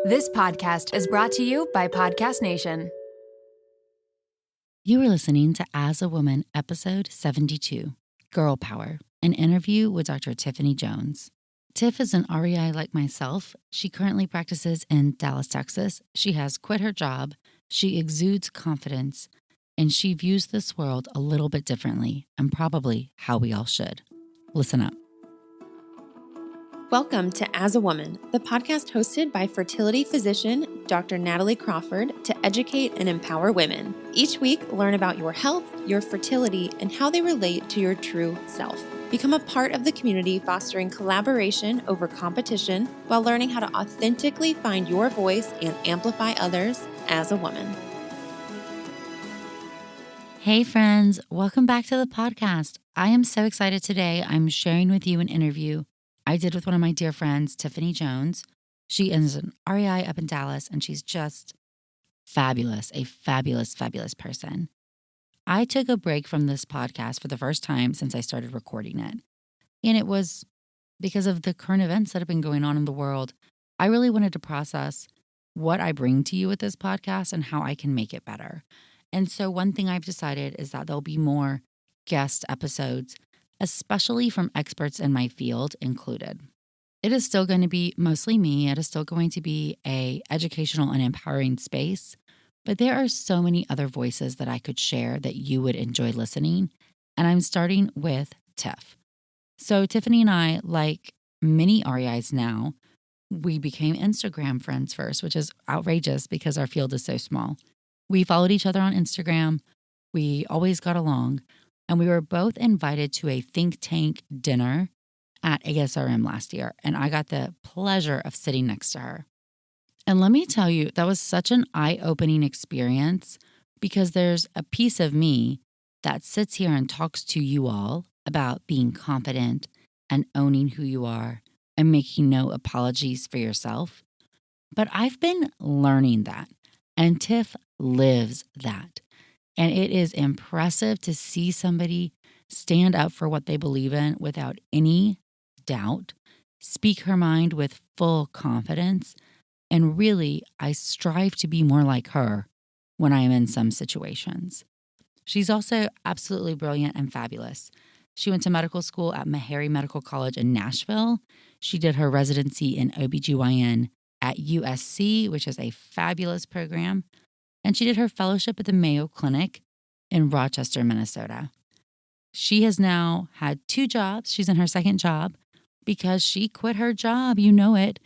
This podcast is brought to you by Podcast Nation. You are listening to As a Woman, episode 72, Girl Power, an interview with Dr. Tiffanny Jones. Tiff is an REI like myself. She currently practices in Dallas, Texas. She has quit her job. She exudes confidence, and she views this world a little bit differently, and probably how we all should. Listen up. Welcome to As a Woman, the podcast hosted by fertility physician Dr. Natalie Crawford to educate and empower women. Each week, learn about your health, your fertility, and how they relate to your true self. Become a part of the community fostering collaboration over competition while learning how to authentically find your voice and amplify others as a woman. Hey friends, welcome back to the podcast. I am so excited today. I'm sharing with you an interview I did with one of my dear friends, Tiffanny Jones. She is an REI up in Dallas, and she's just fabulous, a fabulous, fabulous person. I took a break from this podcast for the first time since I started recording it. And it was because of the current events that have been going on in the world. I really wanted to process what I bring to you with this podcast and how I can make it better. And so one thing I've decided is that there'll be more guest episodes, especially from experts in my field included. It is still going to be mostly me. It is still going to be an educational and empowering space, but there are so many other voices that I could share that you would enjoy listening. And I'm starting with Tiff. So Tiffanny and I, like many REIs now, we became Instagram friends first, which is outrageous because our field is so small. We followed each other on Instagram. We always got along. And we were both invited to a think tank dinner at ASRM last year. And I got the pleasure of sitting next to her. And let me tell you, that was such an eye-opening experience because there's a piece of me that sits here and talks to you all about being confident and owning who you are and making no apologies for yourself. But I've been learning that, and Tiff lives that. And it is impressive to see somebody stand up for what they believe in without any doubt, speak her mind with full confidence. And really, I strive to be more like her when I am in some situations. She's also absolutely brilliant and fabulous. She went to medical school at Meharry Medical College in Nashville. She did her residency in OBGYN at USC, which is a fabulous program. And she did her fellowship at the Mayo Clinic in Rochester, Minnesota. She has now had 2 jobs. She's in her second job because she quit her job. You know it.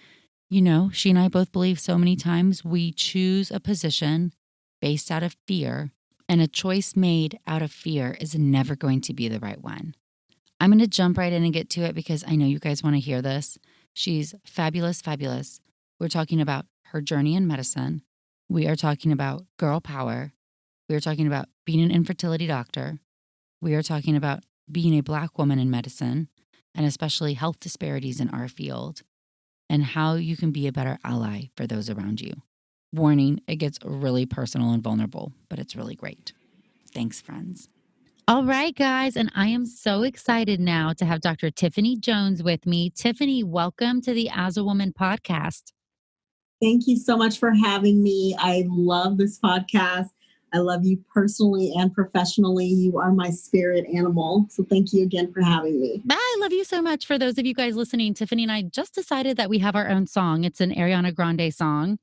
You know, she and I both believe so many times we choose a position based out of fear, and a choice made out of fear is never going to be the right one. I'm going to jump right in and get to it because I know you guys want to hear this. She's fabulous, fabulous. We're talking about her journey in medicine. We are talking about girl power. We are talking about being an infertility doctor. We are talking about being a Black woman in medicine, and especially health disparities in our field, and how you can be a better ally for those around you. Warning, it gets really personal and vulnerable, but it's really great. Thanks, friends. All right, guys, and I am so excited now to have Dr. Tiffanny Jones with me. Tiffanny, welcome to the As a Woman podcast. Thank you so much for having me. I love this podcast. I love you personally and professionally. You are my spirit animal. So thank you again for having me. I love you so much. For those of you guys listening, Tiffanny and I just decided that we have our own song. It's an Ariana Grande song.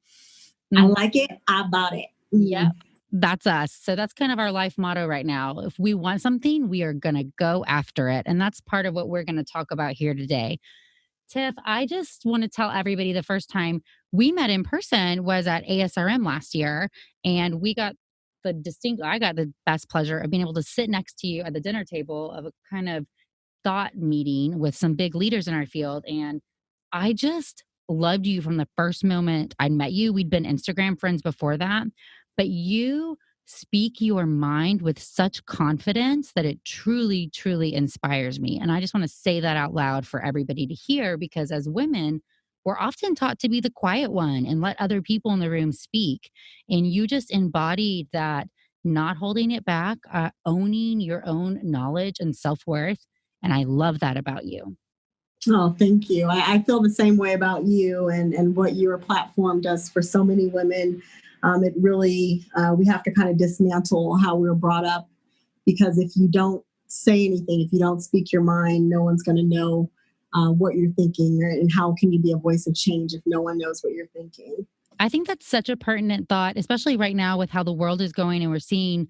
I like it. I bought it. Yep. That's us. So that's kind of our life motto right now. If we want something, we are going to go after it. And that's part of what we're going to talk about here today. Tiff, I just want to tell everybody the first time we met in person was at ASRM last year. And I got the best pleasure of being able to sit next to you at the dinner table of a kind of thought meeting with some big leaders in our field. And I just loved you from the first moment I met you. We'd been Instagram friends before that, but you speak your mind with such confidence that it truly, truly inspires me. And I just want to say that out loud for everybody to hear, because as women, we're often taught to be the quiet one and let other people in the room speak. And you just embodied that, not holding it back, owning your own knowledge and self-worth. And I love that about you. Oh, thank you. I feel the same way about you and what your platform does for so many women. It really, we have to kind of dismantle how we were brought up, because if you don't say anything, if you don't speak your mind, no one's going to know what you're thinking, and how can you be a voice of change if no one knows what you're thinking? I think that's such a pertinent thought, especially right now with how the world is going and we're seeing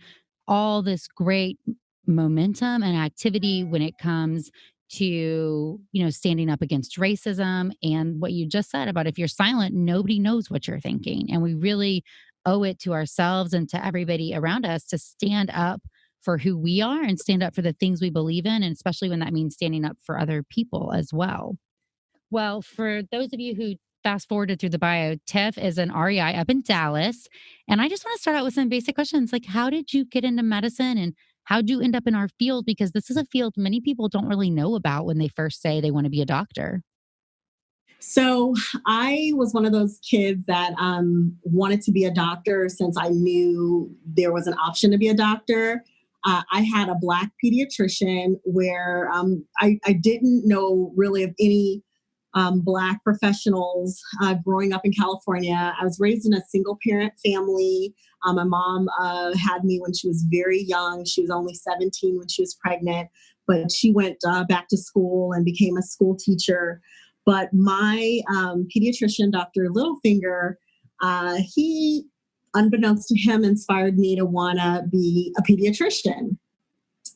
all this great momentum and activity when it comes to, standing up against racism and what you just said about if you're silent, nobody knows what you're thinking. And we really owe it to ourselves and to everybody around us to stand up for who we are and stand up for the things we believe in, and especially when that means standing up for other people as well. Well, for those of you who fast forwarded through the bio, Tiff is an REI up in Dallas. And I just want to start out with some basic questions like, how did you get into medicine and how did you end up in our field? Because this is a field many people don't really know about when they first say they want to be a doctor. So I was one of those kids that wanted to be a doctor since I knew there was an option to be a doctor. I had a Black pediatrician where I didn't know really of any Black professionals growing up in California. I was raised in a single parent family. My mom had me when she was very young. She was only 17 when she was pregnant, but she went back to school and became a school teacher. But my pediatrician, Dr. Littlefinger, he, unbeknownst to him, inspired me to want to be a pediatrician.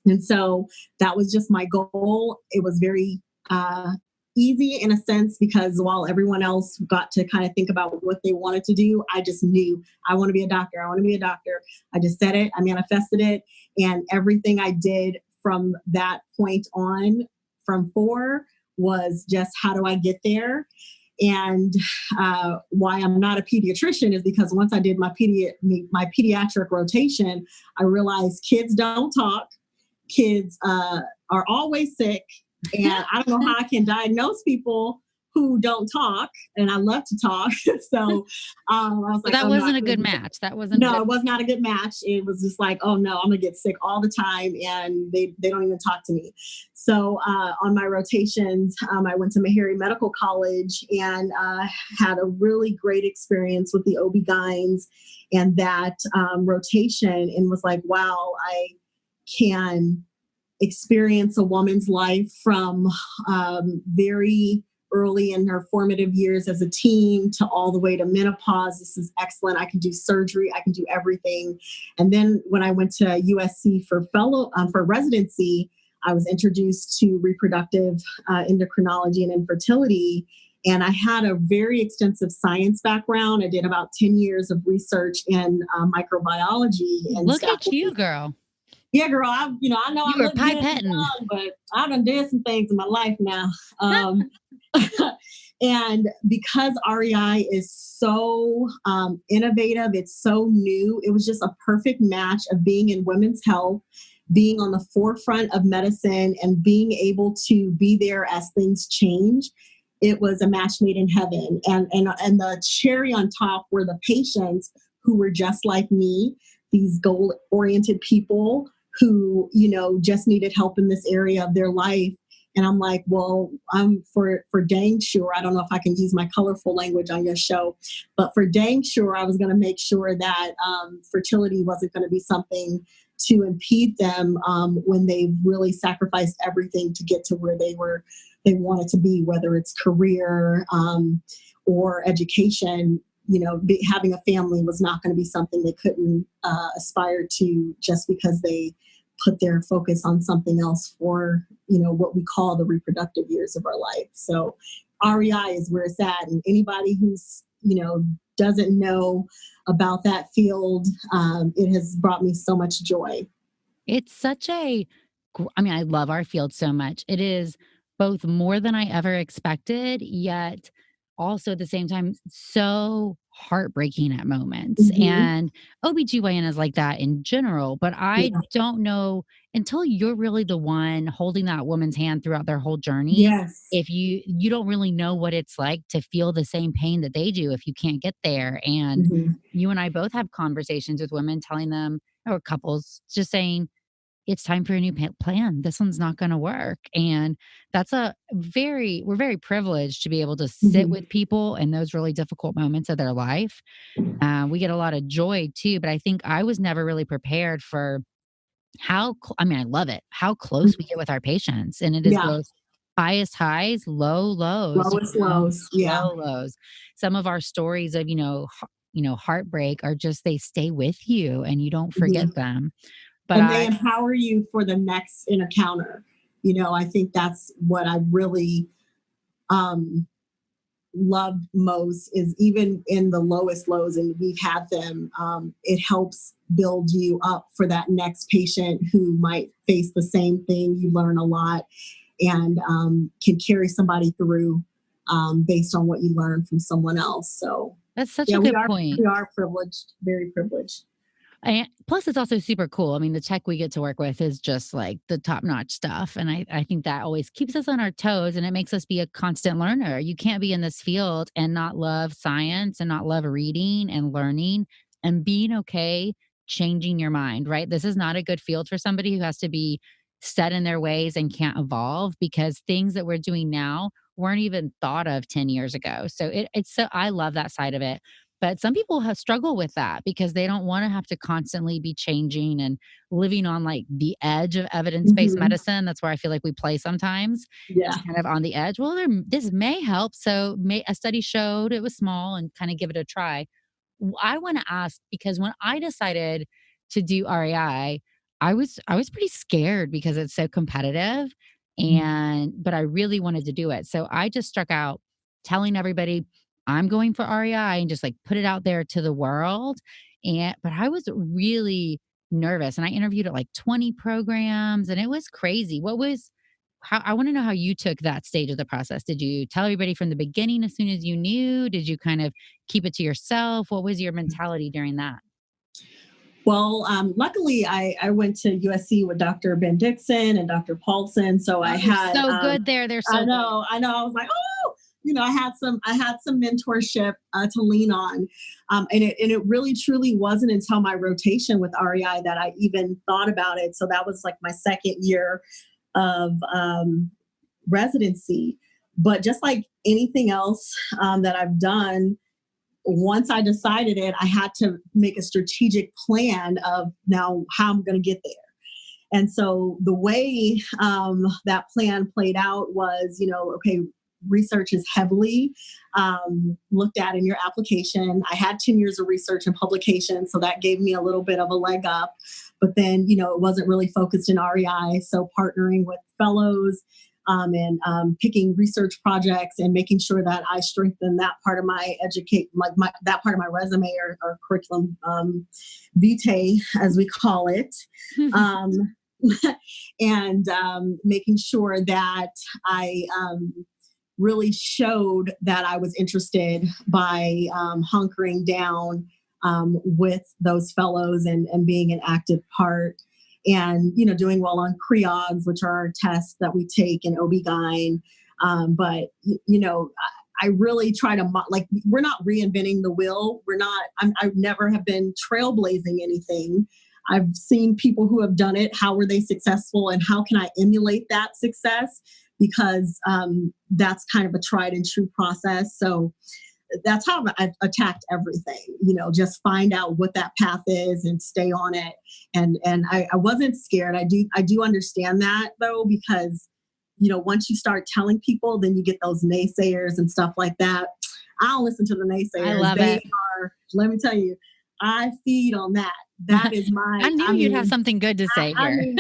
And so that was just my goal. It was very easy in a sense, because while everyone else got to kind of think about what they wanted to do, I just knew I want to be a doctor. I want to be a doctor. I just said it, I manifested it. And everything I did from that point on, from 4, was just how do I get there? And why I'm not a pediatrician is because once I did my pediatric rotation, I realized kids don't talk. Kids are always sick. And I don't know how I can diagnose people who don't talk, and I love to talk. So I was like, that oh, wasn't no, a good match. That wasn't. No, it was not a good match. It was just like, oh no, I'm gonna get sick all the time, and they don't even talk to me. So on my rotations, I went to Meharry Medical College and had a really great experience with the OB-GYNs and that rotation, and was like, wow, I can experience a woman's life from very early in her formative years as a teen to all the way to menopause. This is excellent. I can do surgery. I can do everything. And then when I went to USC for residency, I was introduced to reproductive endocrinology and infertility. And I had a very extensive science background. I did about 10 years of research in microbiology. And look at you, girl. Yeah, girl. I know you I were look good and pipetting, young, but I done did some things in my life now. And because REI is so innovative, it's so new, it was just a perfect match of being in women's health, being on the forefront of medicine, and being able to be there as things change. It was a match made in heaven. And the cherry on top were the patients who were just like me, these goal-oriented people who, just needed help in this area of their life. And I'm like, well, I'm for dang sure, I don't know if I can use my colorful language on your show, but for dang sure, I was going to make sure that fertility wasn't going to be something to impede them when they really sacrificed everything to get to where they wanted to be, whether it's career or education. Having a family was not going to be something they couldn't aspire to just because they put their focus on something else for, what we call the reproductive years of our life. So REI is where it's at. And anybody who's, doesn't know about that field, it has brought me so much joy. It's such I love our field so much. It is both more than I ever expected, yet also at the same time, so heartbreaking at moments. Mm-hmm. And OBGYN is like that in general, but I don't know until you're really the one holding that woman's hand throughout their whole journey. Yes. If you don't really know what it's like to feel the same pain that they do if you can't get there. And you and I both have conversations with women telling them, or couples just saying, it's time for a new plan. This one's not going to work. And that's we're very privileged to be able to sit Mhm. with people in those really difficult moments of their life. We get a lot of joy too, but I think I was never really prepared for I mean, I love it, how close we get with our patients. And it is Yeah. both highest highs, low lows, Lowest lows. Yeah. low lows. Some of our stories of, heartbreak are just, they stay with you and you don't forget Mhm. them. But And they empower you for the next encounter. I think that's what I really um, loved most is even in the lowest lows, and we've had them, it helps build you up for that next patient who might face the same thing. You learn a lot and can carry somebody through based on what you learn from someone else. So that's such yeah, a we good are point. we are privileged, very privileged. And plus, it's also super cool. I mean, the tech we get to work with is just like the top notch stuff. And I think that always keeps us on our toes and it makes us be a constant learner. You can't be in this field and not love science and not love reading and learning and being okay changing your mind, right? This is not a good field for somebody who has to be set in their ways and can't evolve, because things that we're doing now weren't even thought of 10 years ago. So I love that side of it. But some people have struggle with that because they don't want to have to constantly be changing and living on like the edge of evidence-based Mhm. medicine. That's where I feel like we play sometimes, Yeah. just kind of on the edge. Well, this may help. So a study showed it was small and kind of give it a try. I want to ask, because when I decided to do REI, I was pretty scared because it's so competitive, but I really wanted to do it. So I just struck out telling everybody I'm going for REI and just like put it out there to the world. But I was really nervous and I interviewed at like 20 programs and it was crazy. I want to know how you took that stage of the process. Did you tell everybody from the beginning as soon as you knew? Did you kind of keep it to yourself? What was your mentality during that? Well, luckily, I went to USC with Dr. Ben Dixon and Dr. Paulson, so I Oh, they're had. so good there. They're I so good. know, I know. I was like, oh, I had some mentorship to lean on, and it really truly wasn't until my rotation with REI that I even thought about it. So that was like my second year of residency. But just like anything else that I've done, once I decided it, I had to make a strategic plan of now how I'm going to get there. And so the way that plan played out was, okay, research is heavily looked at in your application. I had 10 years of research and publication, so that gave me a little bit of a leg up. But then, it wasn't really focused in REI. So partnering with fellows and picking research projects and making sure that I strengthen that part of my that part of my resume or curriculum vitae, as we call it. And making sure that I really showed that I was interested by hunkering down with those fellows and being an active part, and doing well on CREOGs, which are our tests that we take in OB-GYN. But I really try to we're not reinventing the wheel. I never have been trailblazing anything. I've seen people who have done it. How were they successful, and how can I emulate that success? Because that's kind of a tried and true process. So that's how I've attacked everything. Just find out what that path is and stay on it. And I wasn't scared. I do understand that though, because once you start telling people, then you get those naysayers and stuff like that. I don't listen to the naysayers. I love it. Let me tell you, I feed on that. That is my. I knew you'd have something good to say here.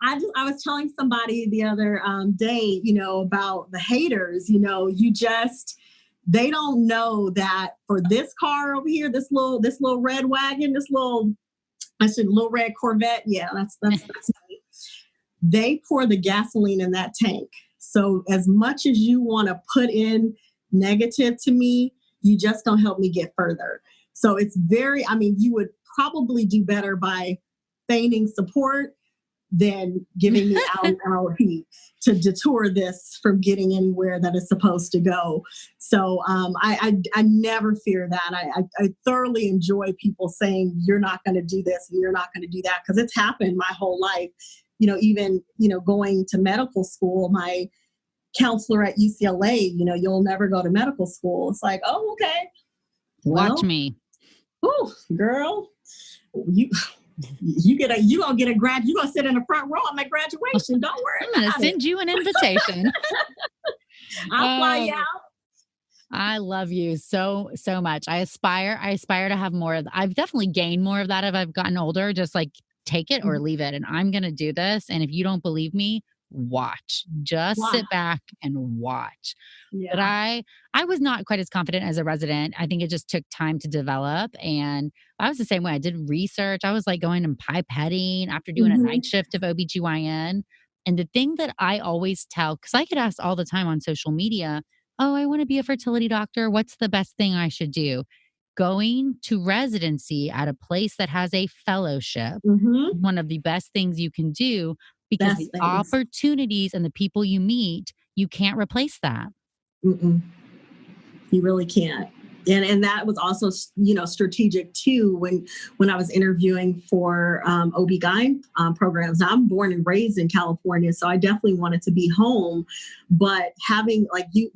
I was telling somebody the other day, about the haters. They don't know that for this car over here, this little red wagon, little red Corvette. Yeah, that's me. They pour the gasoline in that tank. So as much as you want to put in negative to me, you just don't help me get further. So it's you would probably do better by feigning support than giving me out heat to detour this from getting anywhere that it's supposed to go. So I never fear that. I thoroughly enjoy people saying, you're not going to do this and you're not going to do that, because it's happened my whole life. even, going to medical school, my counselor at UCLA, you'll never go to medical school. It's like, oh, okay. Watch me. Oh, girl, you gonna get a grad. You gonna sit in the front row at my graduation. Don't worry. I'm gonna send you an invitation. I'll fly you out. I love you so much. I aspire to have more of. I've definitely gained more of that as I've gotten older. Just like take it or leave it, and I'm gonna do this. And if you don't believe me, watch. Just sit back and watch. Yeah. But I was not quite as confident as a resident. I think it just took time to develop. And I was the same way. I did research. I was like going and pipetting after doing a night shift of OBGYN. And the thing that I always tell, because I get asked all the time on social media, oh, I want to be a fertility doctor. What's the best thing I should do? Going to residency at a place that has a fellowship, one of the best things you can do, because the opportunities and the people you meet, you can't replace that. You really can't. And that was also, strategic too, when I was interviewing for OB-GYN programs. Now, I'm born and raised in California, so I definitely wanted to be home, but having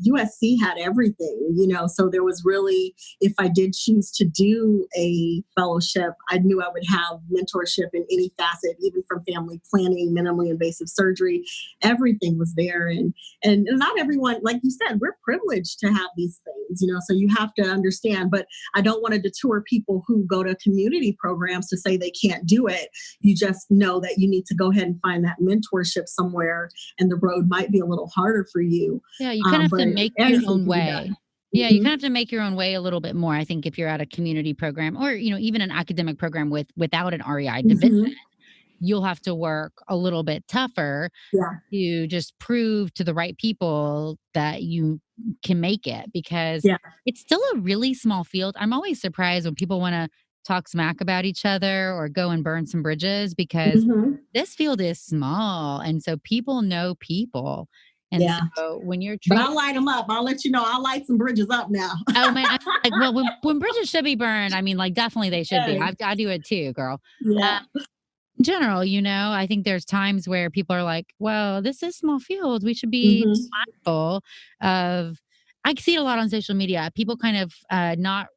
USC had everything, so there was really, if I did choose to do a fellowship, I knew I would have mentorship in any facet, even from family planning, minimally invasive surgery, everything was there. And not everyone, like you said, we're privileged to have these things, so you have to understand, but I don't want to deter people who go to community programs to say they can't do it. You just know that you need to go ahead and find that mentorship somewhere, and the road might be a little harder for you. Yeah, you kind of have to make your own way. Yeah, you kind of have to make your own way a little bit more, I think, if you're at a community program or, even an academic program without an REI division. You'll have to work a little bit tougher to just prove to the right people that you can make it, because it's still a really small field. I'm always surprised when people want to talk smack about each other or go and burn some bridges, because this field is small. And so people know people. And so when you're but I'll light them up. I'll let you know. I'll light some bridges up now. Oh man, when bridges should be burned, definitely they should be. I do it too, girl. Yeah. In general, I think there's times where people are like, well, this is small field. We should be mindful of, I see it a lot on social media. People kind of not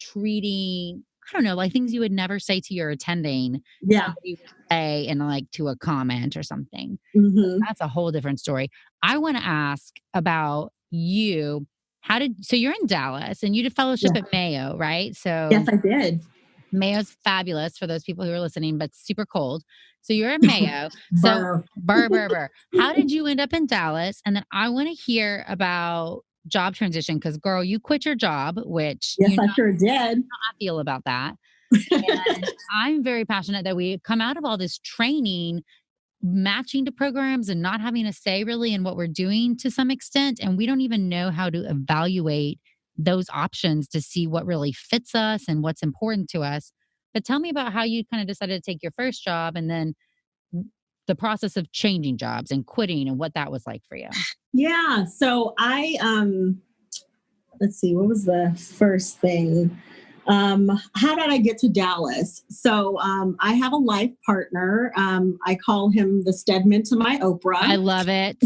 treating, I don't know, like things you would never say to your attending. Somebody would say in to a comment or something. That's a whole different story. I want to ask about you. So you're in Dallas and you did fellowship at Mayo, right? So yes, I did. Mayo's fabulous for those people who are listening, but super cold. So you're at Mayo. So burr. How did you end up in Dallas? And then I want to hear about job transition, because girl, you quit your job, which I sure did. How I feel about that. And I'm very passionate that we come out of all this training, matching to programs and not having a say really in what we're doing to some extent. And we don't even know how to evaluate those options to see what really fits us and what's important to us. But tell me about how you kind of decided to take your first job, and then the process of changing jobs and quitting, and what that was like for you. Yeah. So I, let's see, what was the first thing? How did I get to Dallas? So I have a life partner. I call him the Stedman to my Oprah. I love it.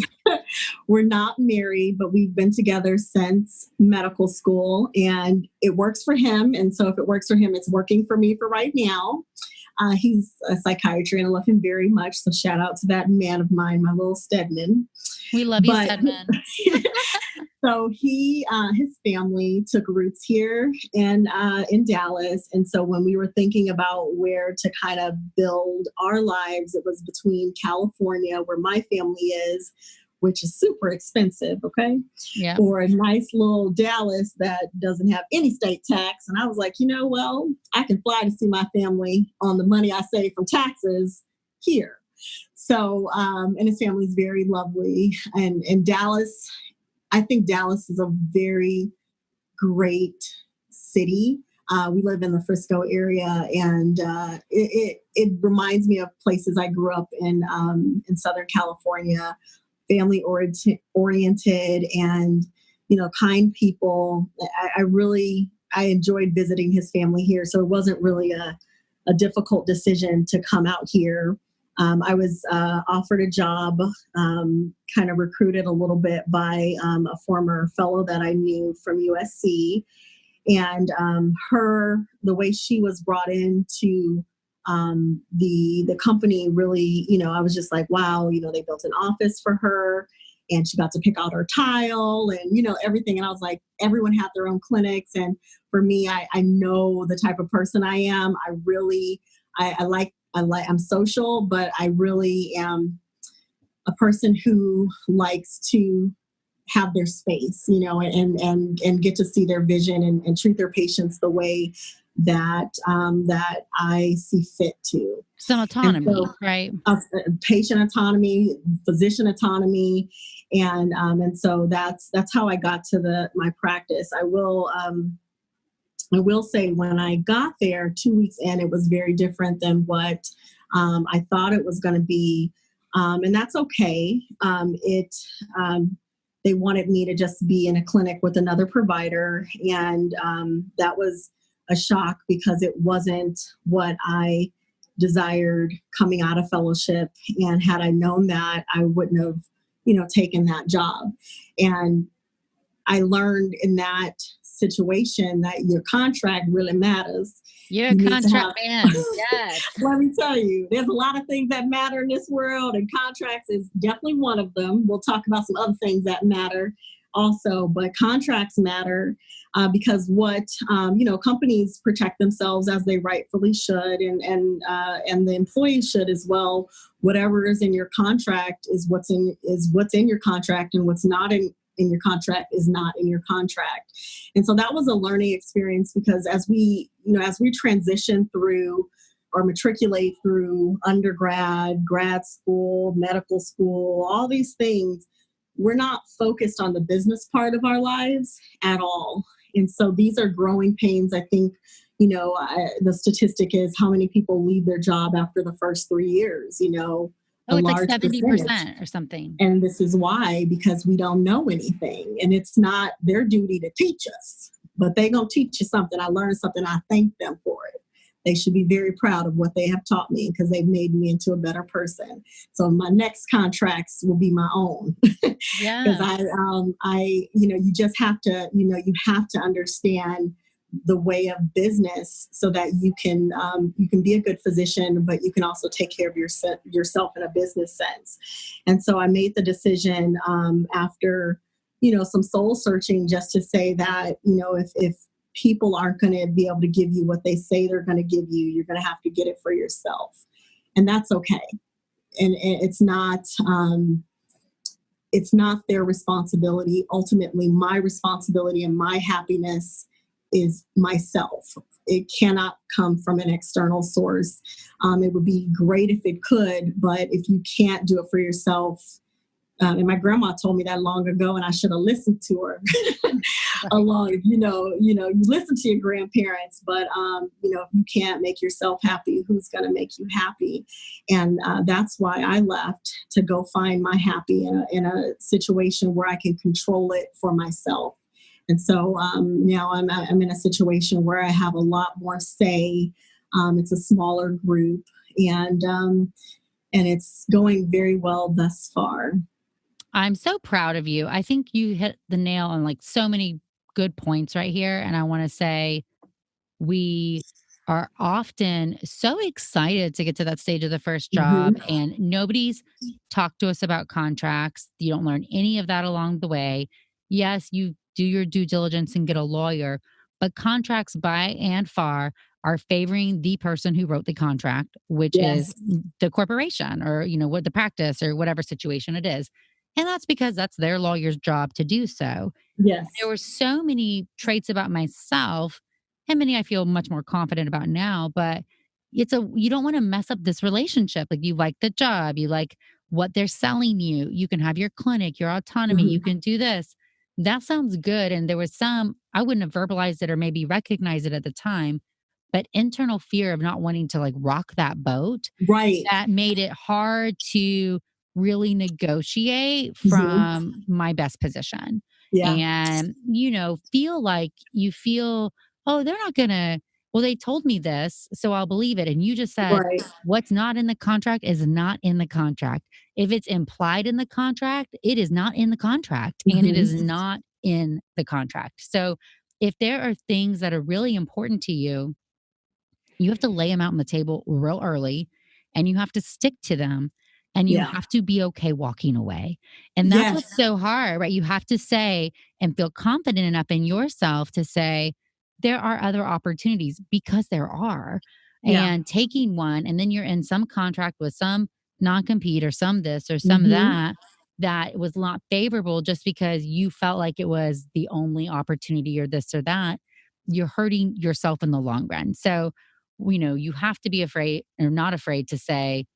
We're not married, but we've been together since medical school, and it works for him. And so if it works for him, it's working for me for right now. He's a psychiatrist, and I love him very much. So shout out to that man of mine, my little Stedman. We love you, Stedman. So his family took roots here in Dallas. And so when we were thinking about where to kind of build our lives, it was between California, where my family is, which is super expensive, okay? Yeah. Or a nice little Dallas that doesn't have any state tax. And I was like, well, I can fly to see my family on the money I save from taxes here. So, and his family is very lovely. And Dallas, I think Dallas is a very great city. We live in the Frisco area, and it reminds me of places I grew up in Southern California. Family oriented and, kind people. I enjoyed visiting his family here. So it wasn't really a difficult decision to come out here. I was offered a job, kind of recruited a little bit by a former fellow that I knew from USC. And the way she was brought into the company really, I was just like, wow, they built an office for her and she got to pick out her tile and, everything. And I was like, everyone had their own clinics. And for me, I know the type of person I am. I really, I'm social, but I really am a person who likes to have their space, and get to see their vision and treat their patients the way that I see fit to. Some autonomy, right? Patient autonomy, physician autonomy, and so that's how I got to my practice. I will say when I got there 2 weeks in, it was very different than what I thought it was going to be, and that's okay. They wanted me to just be in a clinic with another provider. And that was a shock because it wasn't what I desired coming out of fellowship. And had I known that, I wouldn't have, taken that job. And I learned in that situation that your contract really matters. You're a contract man. Yes. Let me tell you, there's a lot of things that matter in this world, and contracts is definitely one of them. We'll talk about some other things that matter also, but contracts matter because companies protect themselves as they rightfully should, and the employees should as well. Whatever is in your contract is what's in your contract, and what's not in your contract is not in your contract. And so that was a learning experience because as we transition through or matriculate through undergrad, grad school, medical school, all these things, we're not focused on the business part of our lives at all. And so these are growing pains. I think, the statistic is how many people leave their job after the first 3 years, it's like 70% or something. And this is why, because we don't know anything. And it's not their duty to teach us, but they're going to teach you something. I learned something. I thank them for it. They should be very proud of what they have taught me because they've made me into a better person. So my next contracts will be my own. Yeah. Because you just have to, you have to understand the way of business so that you can be a good physician, but you can also take care of yourself in a business sense. And so I made the decision after, some soul searching just to say that, if people aren't going to be able to give you what they say they're going to give you, you're going to have to get it for yourself. And that's okay. And it's not their responsibility. Ultimately, my responsibility and my happiness is myself. It cannot come from an external source. It would be great if it could, but if you can't do it for yourself, and my grandma told me that long ago, and I should have listened to her. You listen to your grandparents, but if you can't make yourself happy, who's going to make you happy? And that's why I left to go find my happy in a situation where I can control it for myself. And so now I'm in a situation where I have a lot more say. It's a smaller group, and it's going very well thus far. I'm so proud of you. I think you hit the nail on like so many good points right here. And I want to say we are often so excited to get to that stage of the first job, and nobody's talked to us about contracts. You don't learn any of that along the way. Yes, you do your due diligence and get a lawyer, but contracts by and far are favoring the person who wrote the contract, which is the corporation or, what the practice or whatever situation it is. And that's because that's their lawyer's job to do so. Yes. There were so many traits about myself, and many I feel much more confident about now, but you don't want to mess up this relationship. Like, you like the job, you like what they're selling you. You can have your clinic, your autonomy, you can do this. That sounds good. And there was I wouldn't have verbalized it or maybe recognized it at the time, but internal fear of not wanting to like rock that boat. Right. That made it hard to really negotiate from my best position. Yeah. And, feel like oh, they're not going to well, they told me this, so I'll believe it. And you just said, Right. what's not in the contract is not in the contract. If it's implied in the contract, it is not in the contract and it is not in the contract. So if there are things that are really important to you, you have to lay them out on the table real early and you have to stick to them and you Yeah. have to be okay walking away. And that's Yes. what's so hard, right? You have to say and feel confident enough in yourself to say, there are other opportunities because there are. Yeah. And taking one, and then you're in some contract with some non-compete or some this or some Mhm. that was not favorable just because you felt like it was the only opportunity or this or that. You're hurting yourself in the long run. So, you have to be afraid or not afraid to say,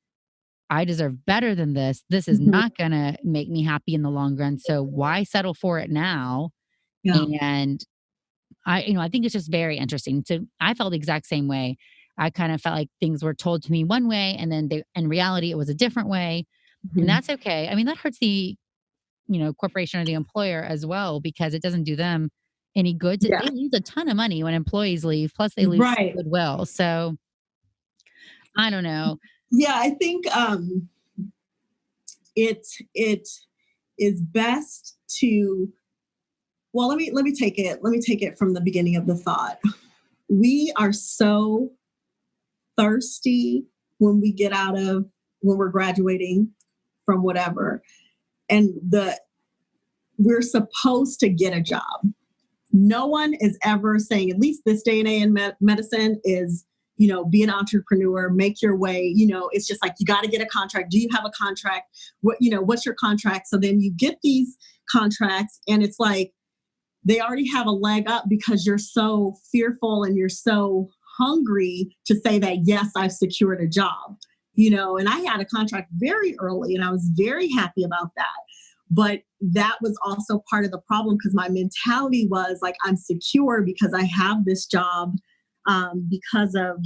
I deserve better than this. This is Mhm. not going to make me happy in the long run. So why settle for it now? Yeah. And I think it's just very interesting. So I felt the exact same way. I kind of felt like things were told to me one way and then in reality, it was a different way. And Mhm. that's okay. I mean, that hurts the, corporation or the employer as well, because it doesn't do them any good. Yeah. They lose a ton of money when employees leave, plus they lose Right. goodwill. So I don't know. Yeah, I think it is best to, well, let me take it from the beginning of the thought. We are so thirsty when we get out of when we're graduating from whatever, and we're supposed to get a job. No one is ever saying, at least this day and age in medicine, is, be an entrepreneur, make your way. It's just like, you got to get a contract. Do you have a contract? What's your contract? So then you get these contracts and it's like, they already have a leg up because you're so fearful and you're so hungry to say that, yes, I've secured a job, and I had a contract very early and I was very happy about that. But that was also part of the problem because my mentality was like, I'm secure because I have this job, because of,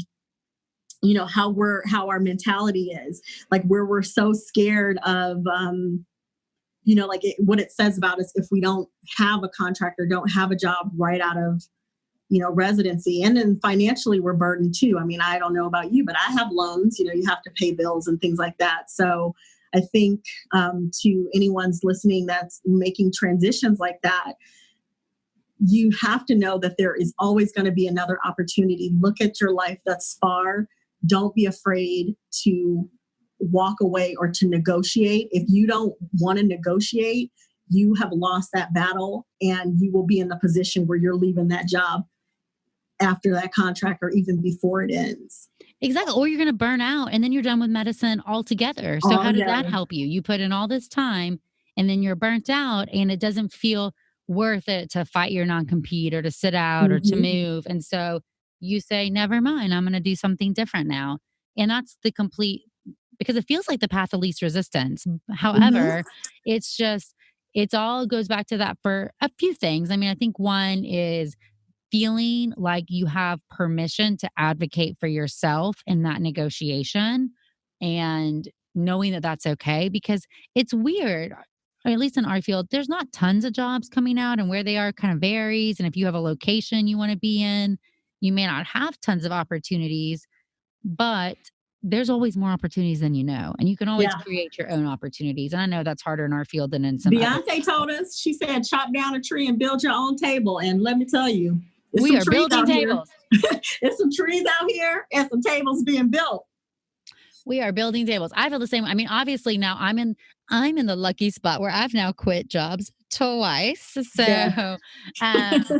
how our mentality is, like where we're so scared of, like what it says about us if we don't have a contract or don't have a job right out of, residency. And then financially we're burdened too. I mean, I don't know about you, but I have loans, you have to pay bills and things like that. So I think, to anyone's listening that's making transitions like that, you have to know that there is always going to be another opportunity. Look at your life thus far. Don't be afraid to walk away or to negotiate. If you don't want to negotiate, you have lost that battle and you will be in the position where you're leaving that job after that contract or even before it ends. Exactly. Or you're going to burn out and then you're done with medicine altogether. So Oh, how did yeah. that help you? You put in all this time and then you're burnt out and it doesn't feel worth it to fight your non-compete or to sit out or to Mhm. move. And so you say, never mind, I'm going to do something different now. And that's the complete, because it feels like the path of least resistance. Mhm. However, it's just, it's all goes back to that for a few things. I mean, I think one is feeling like you have permission to advocate for yourself in that negotiation and knowing that that's okay, because it's weird, or at least in our field, there's not tons of jobs coming out and where they are kind of varies. And if you have a location you want to be in, you may not have tons of opportunities, but there's always more opportunities than you know. And you can always Yeah. create your own opportunities. And I know that's harder in our field than in some other. Beyonce told us, she said, chop down a tree and build your own table. And let me tell you, there's We some are trees building out tables. here. There's some trees out here and some tables being built. We are building tables. I feel the same. I mean, obviously now I'm in the lucky spot where I've now quit jobs twice. Yeah. So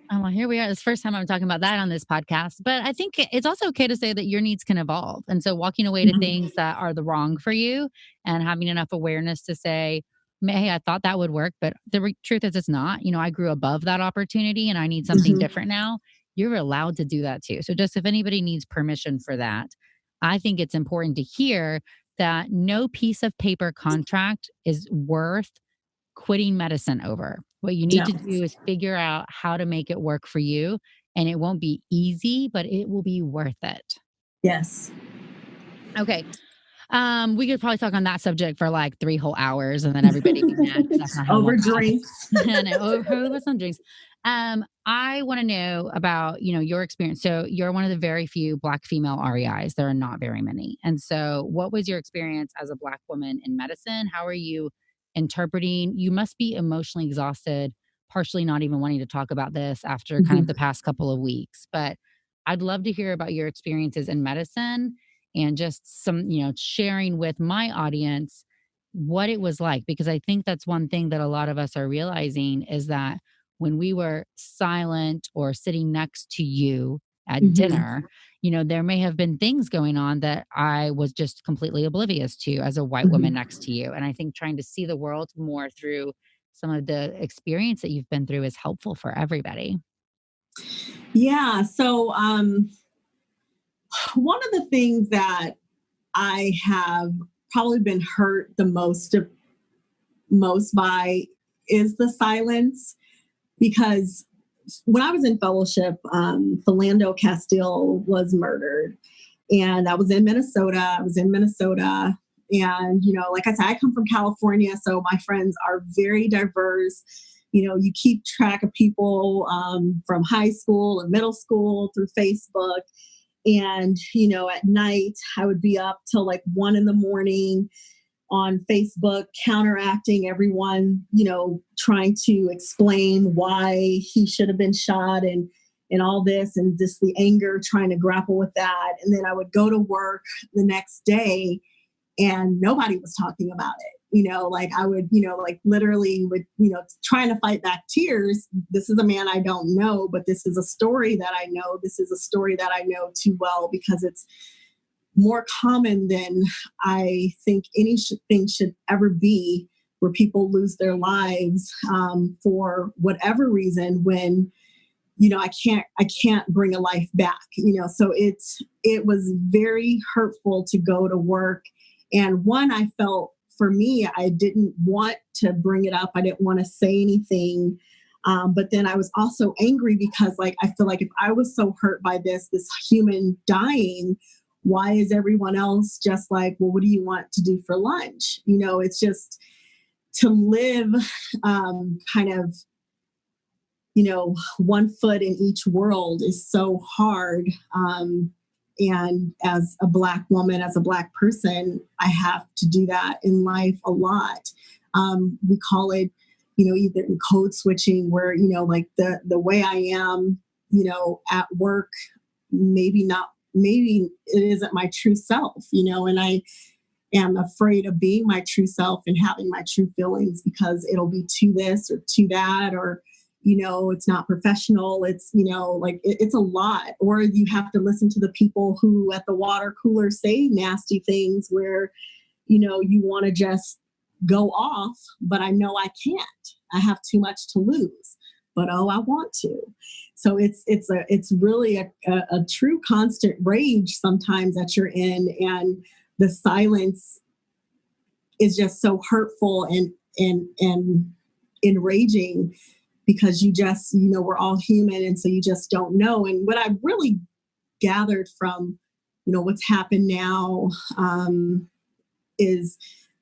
well, here we are. It's the first time I'm talking about that on this podcast. But I think it's also okay to say that your needs can evolve. And so walking away to things that are the wrong for you and having enough awareness to say, hey, I thought that would work, but the truth is it's not. I grew above that opportunity and I need something different now. You're allowed to do that too. So just if anybody needs permission for that, I think it's important to hear that no piece of paper contract is worth quitting medicine over. What you need Yeah. to do is figure out how to make it work for you. And it won't be easy, but it will be worth it. Yes. Okay. We could probably talk on that subject for like 3 whole hours and then everybody be mad because that's not how Over long drinks. and over some drinks. I want to know about, your experience. So you're one of the very few Black female REIs. There are not very many. And so what was your experience as a Black woman in medicine? How are you interpreting? You must be emotionally exhausted, partially not even wanting to talk about this after kind of Mhm. the past couple of weeks. But I'd love to hear about your experiences in medicine and just some, sharing with my audience what it was like, because I think that's one thing that a lot of us are realizing is that when we were silent or sitting next to you at Mhm. dinner, there may have been things going on that I was just completely oblivious to as a white woman Mhm. next to you. And I think trying to see the world more through some of the experience that you've been through is helpful for everybody. Yeah. So, one of the things that I have probably been hurt the most by is the silence, because when I was in fellowship, Philando Castile was murdered, and I was in Minnesota. And like I said, I come from California, so my friends are very diverse. You keep track of people from high school and middle school through Facebook. And at night I would be up till like 1 a.m. on Facebook, counteracting everyone, trying to explain why he should have been shot, and all this, and just the anger, trying to grapple with that. And then I would go to work the next day and nobody was talking about it. Like I would, like literally would, trying to fight back tears. This is a man I don't know, but this is a story that I know. This is a story that I know too well, because it's more common than I think anything should ever be, where people lose their lives for whatever reason, when I can't bring a life back. So it was very hurtful to go to work. And one, I felt, for me, I didn't want to bring it up. I didn't want to say anything. But then I was also angry because, like, I feel like if I was so hurt by this human dying, why is everyone else just like, well, what do you want to do for lunch? It's just to live kind of, one foot in each world is so hard. And as a Black woman, as a Black person, I have to do that in life a lot. We call it, either code switching, where, like the way I am, at work, maybe it isn't my true self, and I am afraid of being my true self and having my true feelings, because it'll be to this or to that, or it's not professional. It's, like it's a lot. Or you have to listen to the people who at the water cooler say nasty things, where, you want to just go off, but I know I can't. I have too much to lose, but I want to. So it's really a true constant rage sometimes that you're in, and the silence is just so hurtful and enraging, because you just, we're all human. And so you just don't know. And what I've really gathered from, what's happened now is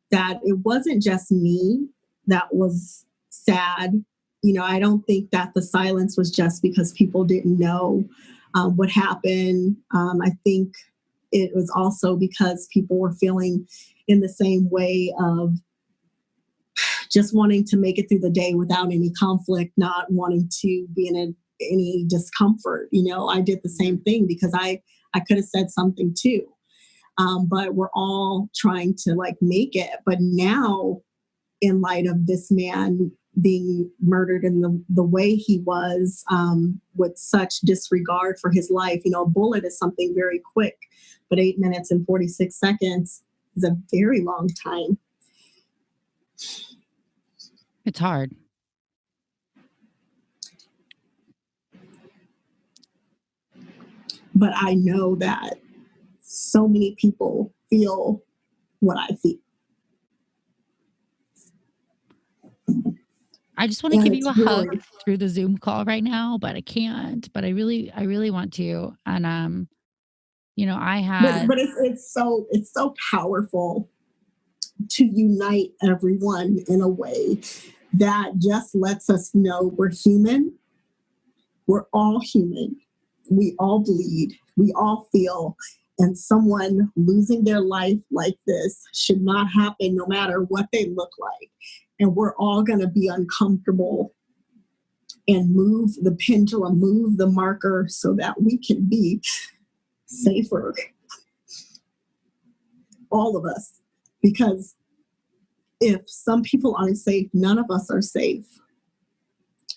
that it wasn't just me that was sad. I don't think that the silence was just because people didn't know what happened. I think it was also because people were feeling in the same way of just wanting to make it through the day without any conflict, not wanting to be in any discomfort. I did the same thing, because I could have said something too. But we're all trying to like make it. But now, in light of this man being murdered in the way he was, with such disregard for his life, a bullet is something very quick, but 8 minutes and 46 seconds is a very long time. It's hard. But I know that so many people feel what I feel. I just want to And give you it's a hug really, through the Zoom call right now, but I can't. But I really want to. And I had but it's so powerful to unite everyone in a way that just lets us know we're human, We're all human. We all bleed. We all feel. And someone losing their life like this should not happen no matter what they look like. And we're all going to be uncomfortable and move the pendulum, move the marker so that we can be safer. All of us. Because if some people aren't safe, none of us are safe.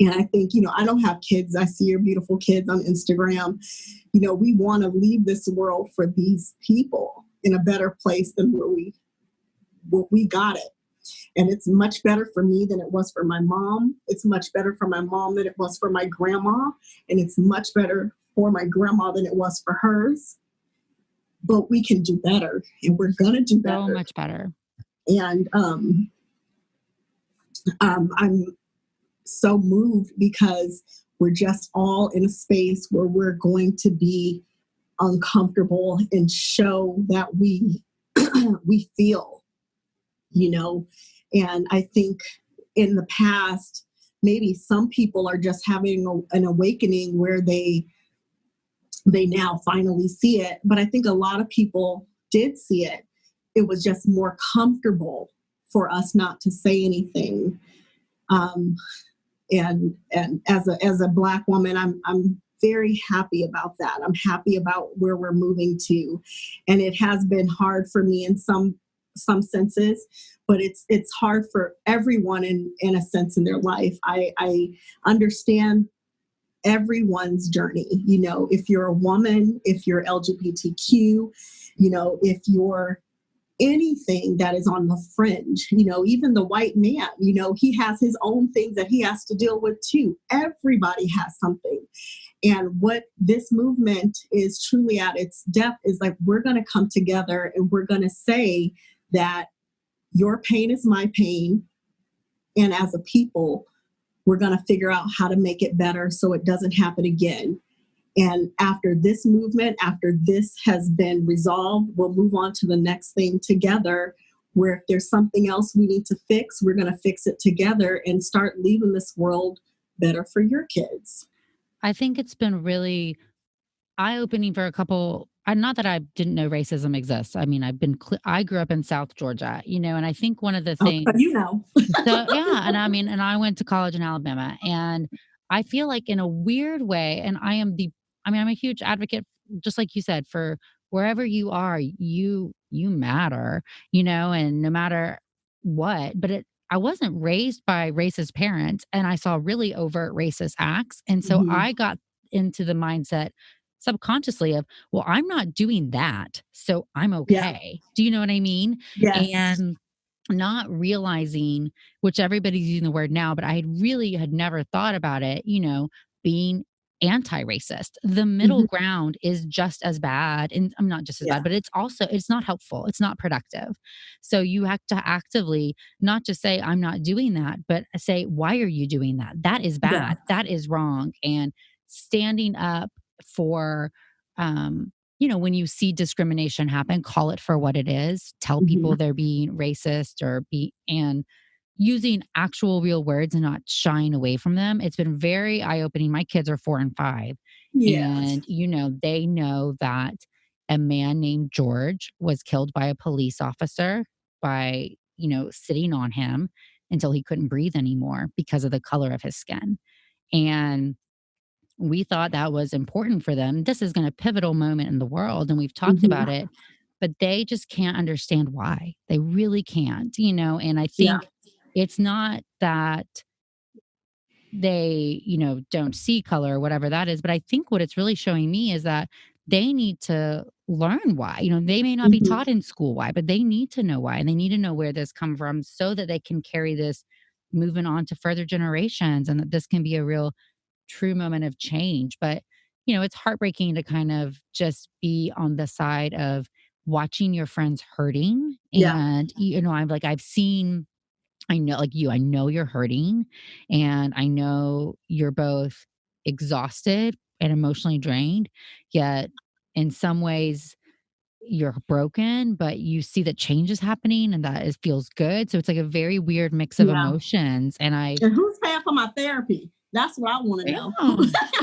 And I think, I don't have kids. I see your beautiful kids on Instagram. We want to leave this world for these people in a better place than where we got it. And it's much better for me than it was for my mom. It's much better for my mom than it was for my grandma. And it's much better for my grandma than it was for hers. But we can do better, and we're going to do better. So much better. And I'm so moved because we're just all in a space where we're going to be uncomfortable and show that we we feel, and I think in the past, maybe some people are just having an awakening where they now finally see it. But I think a lot of people did see it. It was just more comfortable for us not to say anything. And as a Black woman, I'm very happy about that. I'm happy about where we're moving to. And it has been hard for me in some senses, but it's hard for everyone in a sense in their life. I understand everyone's journey. If you're a woman, if you're LGBTQ, if you're anything that is on the fringe, even the white man, he has his own things that he has to deal with too. Everybody has something. And what this movement is truly at its depth is like, we're going to come together and we're going to say that your pain is my pain. And as a people, we're going to figure out how to make it better so it doesn't happen again. And after this movement, after this has been resolved, we'll move on to the next thing together, where if there's something else we need to fix, we're going to fix it together and start leaving this world better for your kids. I think it's been really eye-opening for a couple. Not that I didn't know racism exists. I mean, I grew up in South Georgia, and I think one of the things, and I went to college in Alabama, and I feel like in a weird way, and I'm a huge advocate, just like you said, for wherever you are, you matter, and no matter what. But I wasn't raised by racist parents, and I saw really overt racist acts, and so I got into the mindset subconsciously of, well, I'm not doing that, so I'm okay. Yeah. Do you know what I mean? Yes. And not realizing, which everybody's using the word now, but I really had never thought about it, being anti-racist. The middle ground is just as bad, and I'm not just as bad, but it's not helpful. It's not productive. So you have to actively not just say, I'm not doing that, but say, why are you doing that? That is bad. Yeah. That is wrong. And standing up for, when you see discrimination happen, call it for what it is. Tell people they're being racist and using actual real words and not shying away from them. It's been very eye-opening. My kids are 4 and 5. Yes. And, they know that a man named George was killed by a police officer by, sitting on him until he couldn't breathe anymore because of the color of his skin. And we thought that was important for them. This is a pivotal moment in the world, and we've talked about it, but they just can't understand why. They really can't, and I think it's not that they, don't see color or whatever that is, but I think what it's really showing me is that they need to learn why. They may not be taught in school why, but they need to know why, and they need to know where this comes from so that they can carry this moving on to further generations, and that this can be a real true moment of change. But it's heartbreaking to kind of just be on the side of watching your friends hurting. And I know, like you, I know you're hurting, and I know you're both exhausted and emotionally drained, yet in some ways you're broken, but you see that change is happening and that it feels good. So it's like a very weird mix of emotions. And who's paying for my therapy? That's what I want to know. Yeah.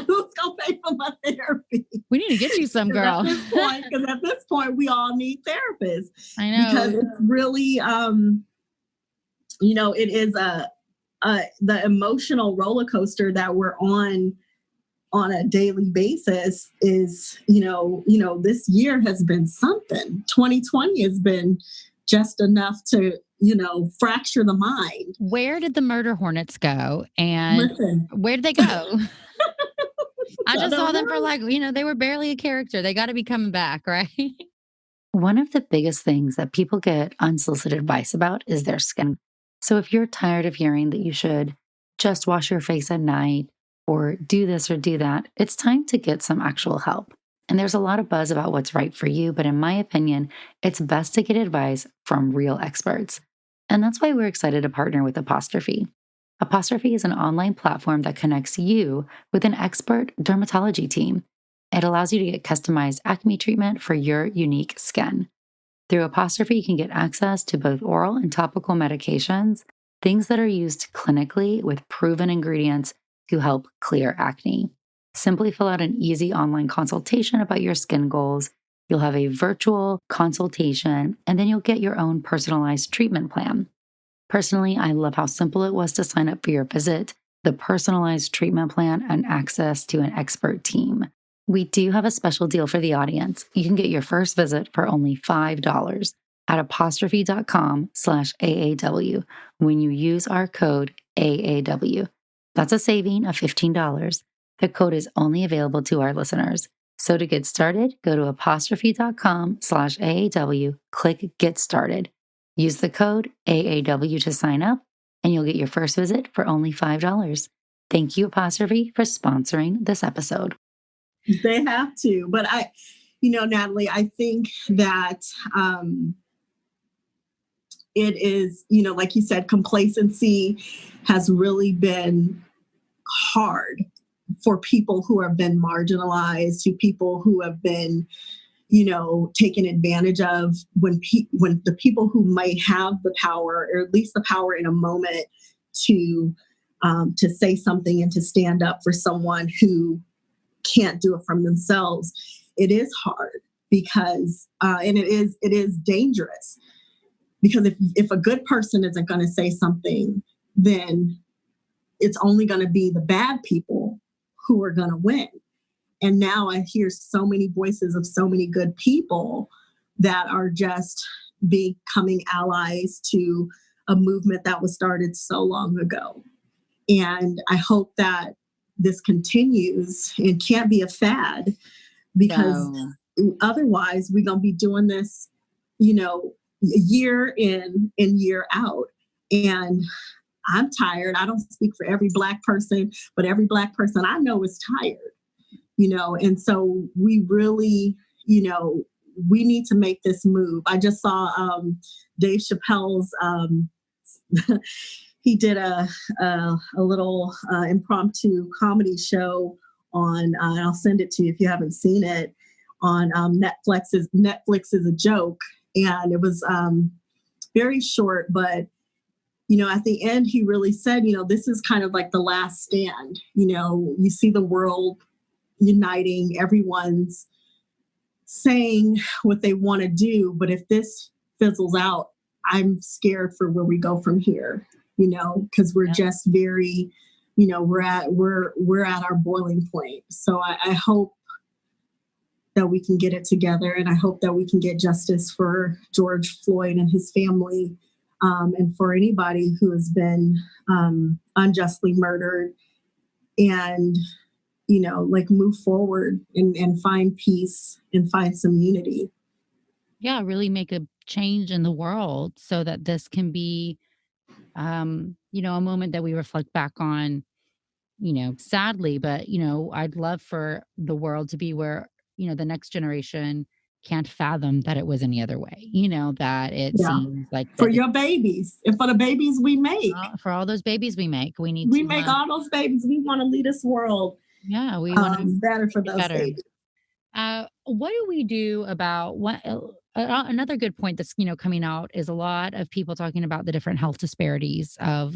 Who's going to pay for my therapy? We need to get you some, girl. Because at this point, we all need therapists. I know. Because it's really, it is the emotional roller coaster that we're on a daily basis is, this year has been something. 2020 has been just enough to, fracture the mind. Where did the murder hornets go? And Listen, where did they go? I just saw them know. for they were barely a character. They got to be coming back, right? One of the biggest things that people get unsolicited advice about is their skin. So if you're tired of hearing that you should just wash your face at night or do this or do that, it's time to get some actual help. And there's a lot of buzz about what's right for you, but in my opinion, it's best to get advice from real experts. And that's why we're excited to partner with Apostrophe. Apostrophe is an online platform that connects you with an expert dermatology team. It allows you to get customized acne treatment for your unique skin. Through Apostrophe, you can get access to both oral and topical medications, things that are used clinically with proven ingredients to help clear acne. Simply fill out an easy online consultation about your skin goals. You'll have a virtual consultation, and then you'll get your own personalized treatment plan. Personally, I love how simple it was to sign up for your visit, the personalized treatment plan, and access to an expert team. We do have a special deal for the audience. You can get your first visit for only $5 at apostrophe.com/AAW when you use our code AAW. That's a saving of $15. The code is only available to our listeners. So to get started, go to apostrophe.com/AAW, click Get Started. Use the code AAW to sign up, and you'll get your first visit for only $5. Thank you, Apostrophe, for sponsoring this episode. They have to. But Natalie, I think that it is, like you said, complacency has really been hard for people who have been marginalized, to people who have been, taken advantage of, when the people who might have the power, or at least the power in a moment to say something and to stand up for someone who can't do it from themselves. It is hard because, and it is dangerous, because if a good person isn't going to say something, then it's only going to be the bad people who are going to win. And now I hear so many voices of so many good people that are just becoming allies to a movement that was started so long ago. And I hope that this continues and can't be a fad, because otherwise we're going to be doing this, year in and year out. And I'm tired. I don't speak for every Black person, but every Black person I know is tired, and so we really, we need to make this move. I just saw Dave Chappelle's, he did a little impromptu comedy show on, and I'll send it to you if you haven't seen it, on Netflix is a Joke. And it was very short, but, at the end, he really said, this is kind of like the last stand. You see the world uniting, everyone's saying what they want to do. But if this fizzles out, I'm scared for where we go from here, because we're just very, we're at our boiling point. So I hope that we can get it together, and I hope that we can get justice for George Floyd and his family, and for anybody who has been unjustly murdered, and move forward and find peace and find some unity. Yeah, really make a change in the world so that this can be, a moment that we reflect back on, sadly, but, I'd love for the world to be where, the next generation can't fathom that it was any other way, that it seems like for your babies and for the babies we make. For all those babies we make, we make all those babies. We want to lead this world. Yeah, we want to better for those babies. What do we do about what? Another good point that's coming out is a lot of people talking about the different health disparities of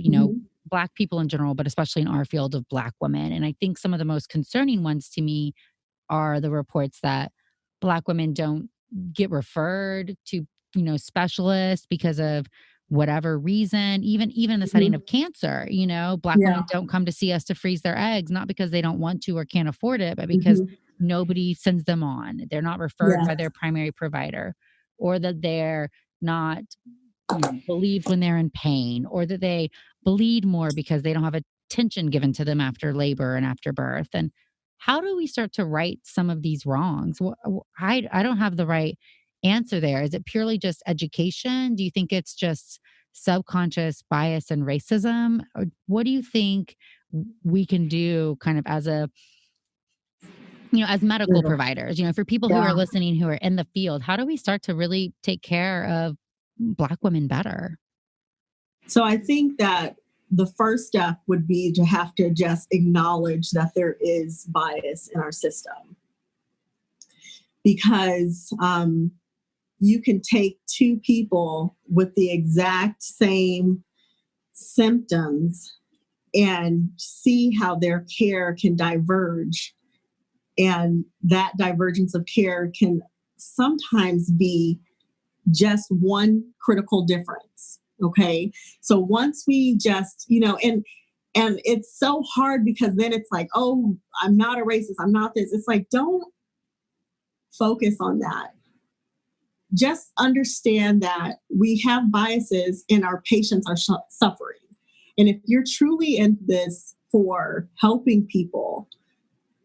Black people in general, but especially in our field of Black women. And I think some of the most concerning ones to me are the reports that Black women don't get referred to, specialists because of whatever reason, even in the setting of cancer, Black Yeah. women don't come to see us to freeze their eggs, not because they don't want to or can't afford it, but because Mhm. nobody sends them on. They're not referred Yeah. by their primary provider, or that they're not believed when they're in pain, or that they bleed more because they don't have attention given to them after labor and after birth. And how do we start to right some of these wrongs? I don't have the right answer there. Is it purely just education? Do you think it's just subconscious bias and racism? Or what do you think we can do kind of as medical Yeah. providers, for people who Yeah. are listening, who are in the field? How do we start to really take care of Black women better? So I think that the first step would be to have to just acknowledge that there is bias in our system, because you can take two people with the exact same symptoms and see how their care can diverge. And that divergence of care can sometimes be just one critical difference. Okay. So once we just, and it's so hard, because then it's like, oh, I'm not a racist, I'm not this. It's like, don't focus on that. Just understand that we have biases and our patients are suffering. And if you're truly in this for helping people,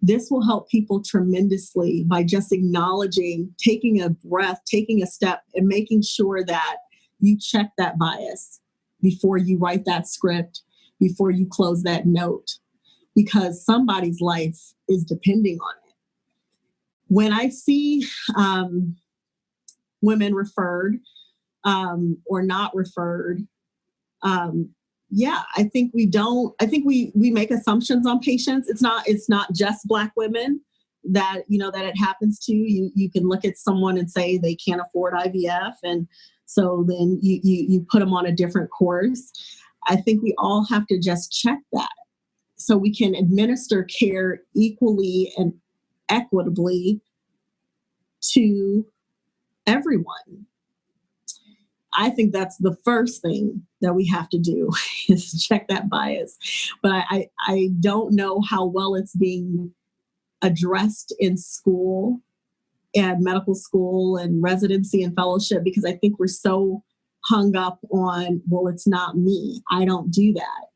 this will help people tremendously by just acknowledging, taking a breath, taking a step, and making sure that you check that bias before you write that script, before you close that note, because somebody's life is depending on it. When I see women referred or not referred, I think we make assumptions on patients. It's not just Black women that it happens to. You can look at someone and say they can't afford IVF, and so then you put them on a different course. I think we all have to just check that so we can administer care equally and equitably to everyone. I think that's the first thing that we have to do is check that bias. But I don't know how well it's being addressed in school and medical school and residency and fellowship, because I think we're so hung up on, well, it's not me, I don't do that.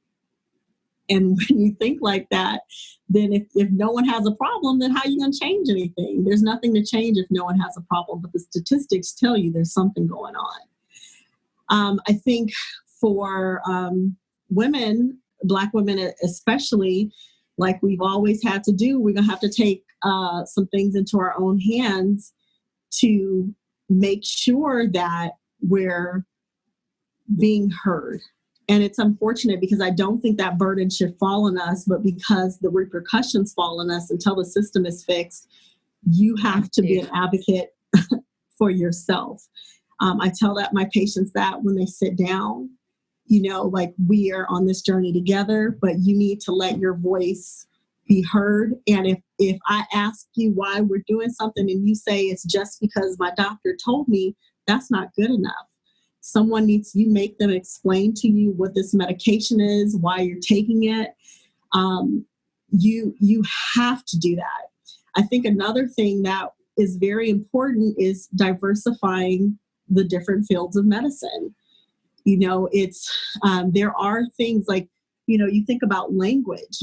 And when you think like that, then if no one has a problem, then how are you going to change anything? There's nothing to change if no one has a problem, but the statistics tell you there's something going on. I think for women, Black women especially, like we've always had to do, we're going to have to take some things into our own hands to make sure that we're being heard. And it's unfortunate, because I don't think that burden should fall on us, but because the repercussions fall on us until the system is fixed, you have to be an advocate for yourself. I tell my patients that when they sit down, like, we are on this journey together, but you need to let your voice be heard. And if I ask you why we're doing something and you say it's just because my doctor told me, that's not good enough. You make them explain to you what this medication is, why you're taking it. You have to do that. I think another thing that is very important is diversifying the different fields of medicine. It's there are things like, you think about language,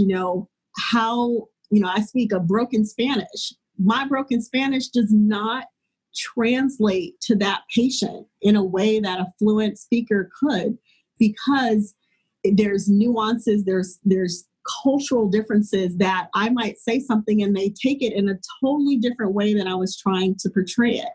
how, I speak a broken Spanish. My broken Spanish does not translate to that patient in a way that a fluent speaker could, because there's nuances, there's cultural differences that I might say something and they take it in a totally different way than I was trying to portray it.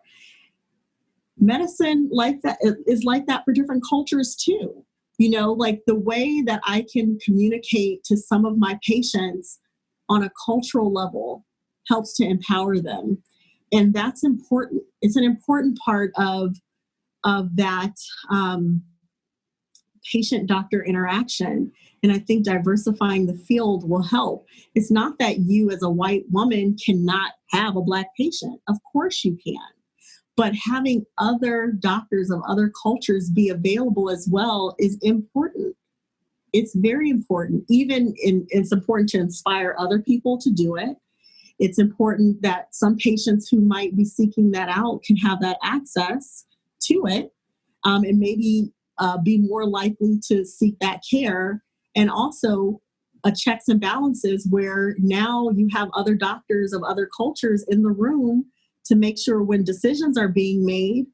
Medicine like that is like that for different cultures too. Like the way that I can communicate to some of my patients on a cultural level helps to empower them. And that's important. It's an important part of that patient-doctor interaction. And I think diversifying the field will help. It's not that you as a white woman cannot have a Black patient. Of course you can. But having other doctors of other cultures be available as well is important. It's very important. It's important to inspire other people to do it. It's important that some patients who might be seeking that out can have that access to it, and maybe be more likely to seek that care. And also checks and balances where now you have other doctors of other cultures in the room to make sure when decisions are being made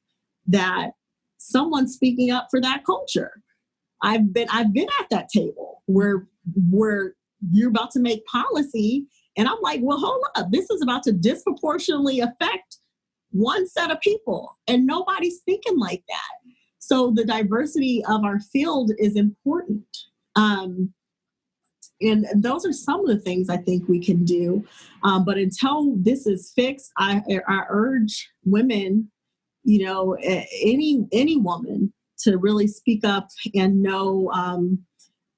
that someone's speaking up for that culture. I've been at that table where you're about to make policy, and I'm like, well, hold up, this is about to disproportionately affect one set of people, and nobody's thinking like that. So the diversity of our field is important. And those are some of the things I think we can do. But until this is fixed, I urge women, any woman to really speak up and know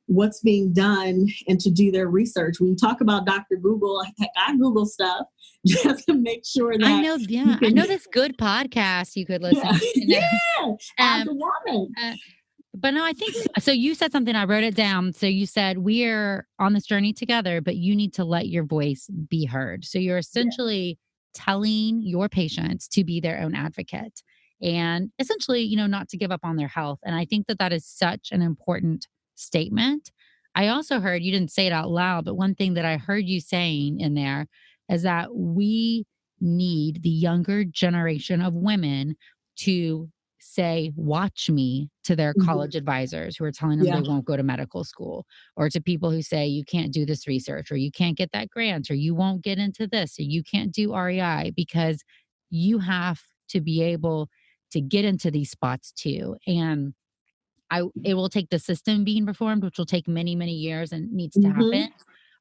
what's being done and to do their research. When you talk about Dr. Google, I Google stuff just to make sure that I know this good podcast you could listen to. Yeah, as a woman. But no, I think so. You said something, I wrote it down. So you said we're on this journey together, but you need to let your voice be heard. So you're essentially telling your patients to be their own advocate and essentially, not to give up on their health. And I think that is such an important statement. I also heard, you didn't say it out loud, but one thing that I heard you saying in there is that we need the younger generation of women to say, watch me to their college advisors who are telling them they won't go to medical school, or to people who say, you can't do this research, or you can't get that grant, or you won't get into this, or you can't do REI, because you have to be able to get into these spots too. And it will take the system being reformed, which will take many, many years and needs to happen.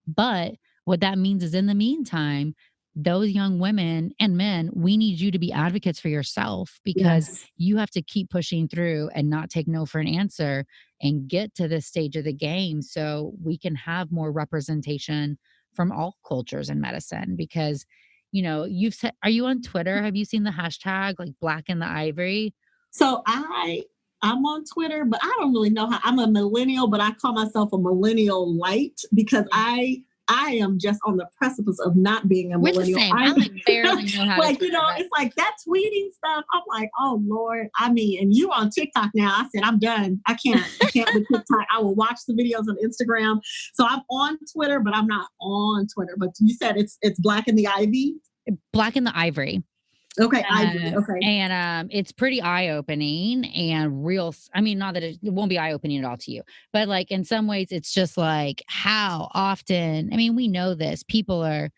But what that means is, in the meantime, those young women and men, we need you to be advocates for yourself, because you have to keep pushing through and not take no for an answer and get to this stage of the game so we can have more representation from all cultures in medicine. Because, you've said, are you on Twitter? Have you seen the hashtag like Black in the Ivory? So I'm on Twitter, but I don't really know how. I'm a millennial, but I call myself a millennial light because I am just on the precipice of not being a millennial. We're the same. I barely know how to Twitter, it's like that tweeting stuff. I'm like, oh Lord. And you on TikTok now. I said, I'm done. I can't with TikTok. I will watch the videos on Instagram. So I'm on Twitter, but I'm not on Twitter. But you said it's Black in the Ivy? Black in the Ivory. Okay, Ivory. Okay. And it's pretty eye-opening and real. I mean, not that it won't be eye-opening at all to you, but like in some ways it's just like how often, we know this, people are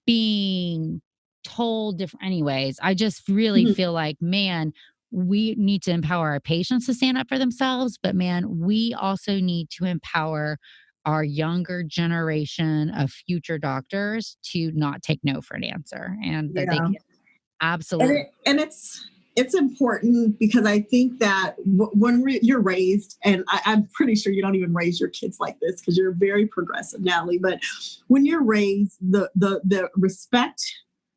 being told different anyways. I just really feel like, man, we need to empower our patients to stand up for themselves, but man, we also need to empower our younger generation of future doctors to not take no for an answer, and that they can. Absolutely. And it's important because I think that when you're raised, and I'm pretty sure you don't even raise your kids like this because you're very progressive, Natalie, but when you're raised, the respect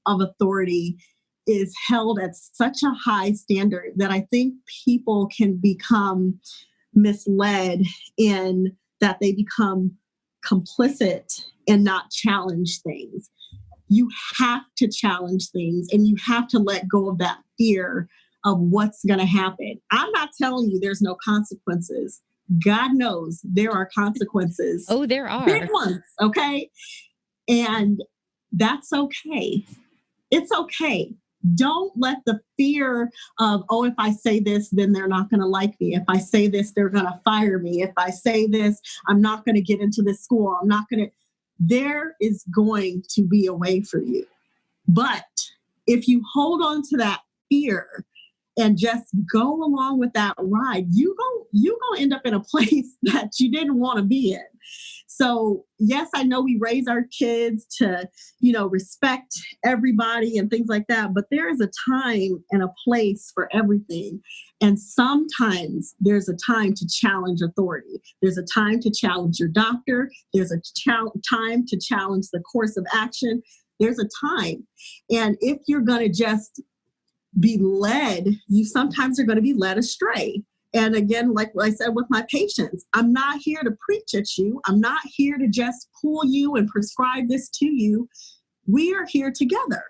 of authority is held at such a high standard that I think people can become misled in that they become complicit and not challenge things. You have to challenge things, and you have to let go of that fear of what's going to happen. I'm not telling you there's no consequences. God knows there are consequences. Oh, there are. Big ones, okay? And that's okay. It's okay. Don't let the fear of, if I say this, then they're not going to like me. If I say this, they're going to fire me. If I say this, I'm not going to get into this school. I'm not going to. There is going to be a way for you. But if you hold on to that fear and just go along with that ride, you gonna end up in a place that you didn't want to be in. So yes, I know we raise our kids to, respect everybody and things like that, but there is a time and a place for everything. And sometimes there's a time to challenge authority. There's a time to challenge your doctor. There's a time to challenge the course of action. There's a time. And if you're going to just be led, you sometimes are going to be led astray. And again, like I said with my patients, I'm not here to preach at you. I'm not here to just pull you and prescribe this to you. We are here together.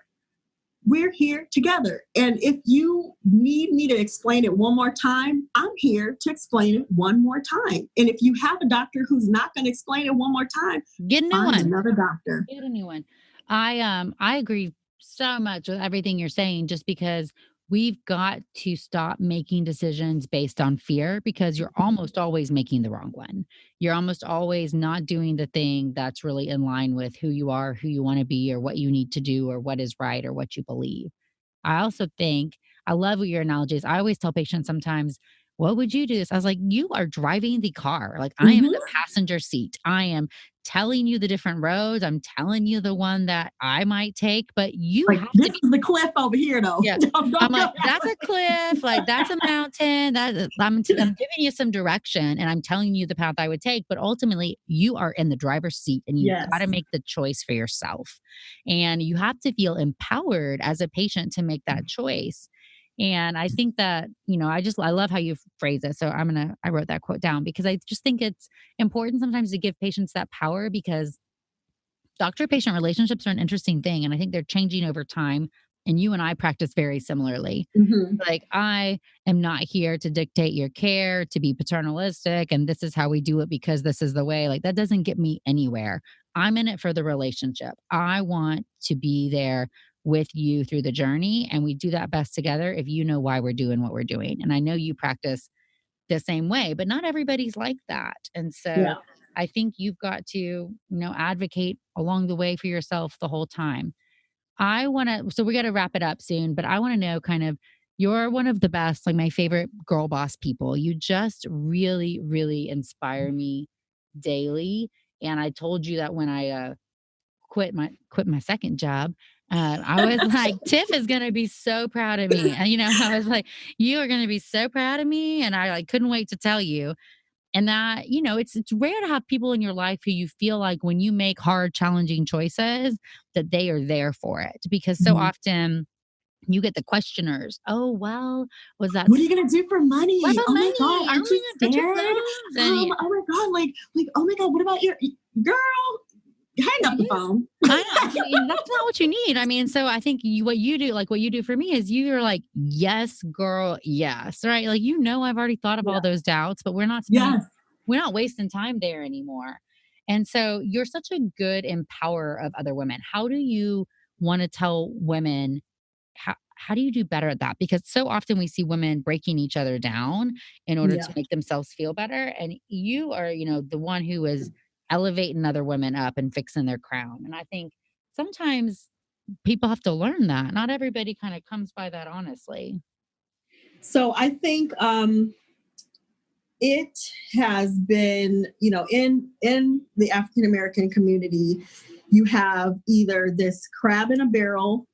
We're here together. And if you need me to explain it one more time, I'm here to explain it one more time. And if you have a doctor who's not going to explain it one more time, get a new one. Another doctor. Get a new one. I agree so much with everything you're saying, just because we've got to stop making decisions based on fear, because you're almost always making the wrong one. You're almost always not doing the thing that's really in line with who you are, who you want to be, or what you need to do, or what is right, or what you believe. I also think, I love what your analogy is. I always tell patients sometimes, what would you do this? I was like, you are driving the car. Like, I am in the passenger seat. I am telling you the different roads. I'm telling you the one that I might take, but you have this to be. Is the cliff over here, though. Yeah. I'm like, that's a cliff. Like, that's a mountain. I'm giving you some direction, and I'm telling you the path I would take. But ultimately, you are in the driver's seat, and you got to make the choice for yourself. And you have to feel empowered as a patient to make that choice. And I think that, I love how you phrase it. So I wrote that quote down, because I just think it's important sometimes to give patients that power, because doctor-patient relationships are an interesting thing. And I think they're changing over time. And you and I practice very similarly. Like, I am not here to dictate your care, to be paternalistic, and this is how we do it because this is the way. Like, that doesn't get me anywhere. I'm in it for the relationship. I want to be there with you through the journey. And we do that best together if you know why we're doing what we're doing. And I know you practice the same way, but not everybody's like that. And so I think you've got to, advocate along the way for yourself the whole time. So we got to wrap it up soon, but I want to know kind of, you're one of the best, like my favorite girl boss people. You just really, really inspire me daily. And I told you that when I quit my second job, I was like, Tiff is going to be so proud of me. And, I was like, you are going to be so proud of me. And I couldn't wait to tell you. And that, it's rare to have people in your life who you feel like when you make hard, challenging choices, that they are there for it. Because so often you get the questioners. Oh, well, was that? What are you going to do for money? What about oh money? My God, aren't you scared? Oh my God. Like, oh my God, what about your girl? Hang up the phone. I know. That's not what you need. I mean, so I think what you do for me is you're like, yes, girl, yes. Right. Like, I've already thought of all those doubts, but we're not wasting time there anymore. And so you're such a good empowerer of other women. How do you want to tell women, how do you do better at that? Because so often we see women breaking each other down in order to make themselves feel better. And you are, the one who is elevating other women up and fixing their crown. And I think sometimes people have to learn that. Not everybody kind of comes by that, honestly. So I think it has been, in the African American community, you have either this crab in a barrel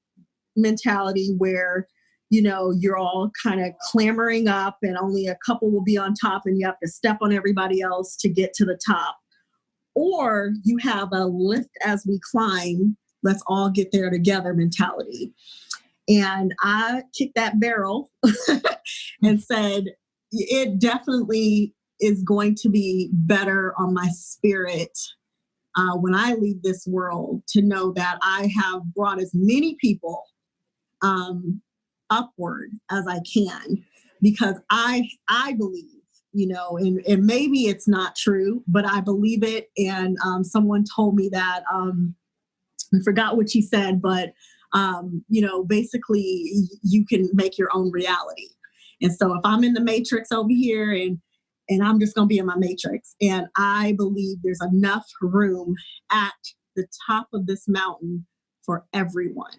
mentality where, you're all kind of clamoring up and only a couple will be on top and you have to step on everybody else to get to the top. Or you have a lift as we climb, let's all get there together mentality. And I kicked that barrel and said, it definitely is going to be better on my spirit when I leave this world, to know that I have brought as many people upward as I can, because I believe, and maybe it's not true, but I believe it. And someone told me that, I forgot what she said, but, basically you can make your own reality. And so if I'm in the matrix over here and I'm just going to be in my matrix, and I believe there's enough room at the top of this mountain for everyone.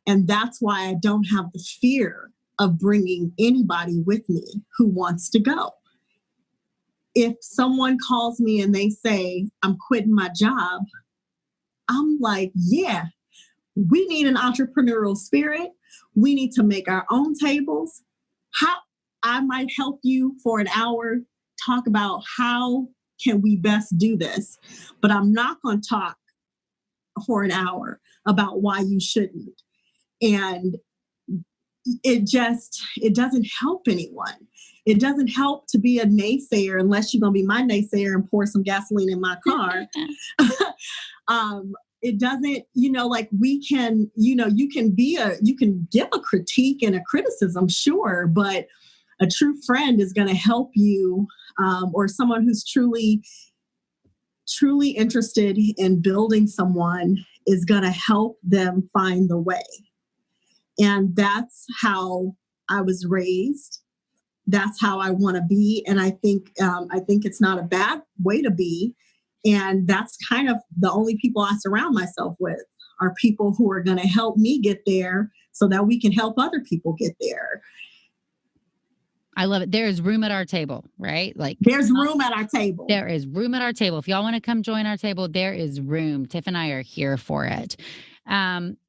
And that's why I don't have the fear of bringing anybody with me who wants to go. If someone calls me and they say, I'm quitting my job, I'm like, yeah, we need an entrepreneurial spirit. We need to make our own tables. How I might help you for an hour, talk about how can we best do this, but I'm not going to talk for an hour about why you shouldn't. And it doesn't help anyone. It doesn't help to be a naysayer unless you're going to be my naysayer and pour some gasoline in my car. It doesn't, like we can, you can give a critique and a criticism, sure, but a true friend is going to help you, or someone who's truly interested in building someone is going to help them find the way. And that's how I was raised. That's how I want to be. And I think it's not a bad way to be. And that's kind of the only people I surround myself with are people who are going to help me get there so that we can help other people get there. I love it. There is room at our table, right? Like there's room at our table. There is room at our table. If y'all want to come join our table, there is room. Tiff and I are here for it.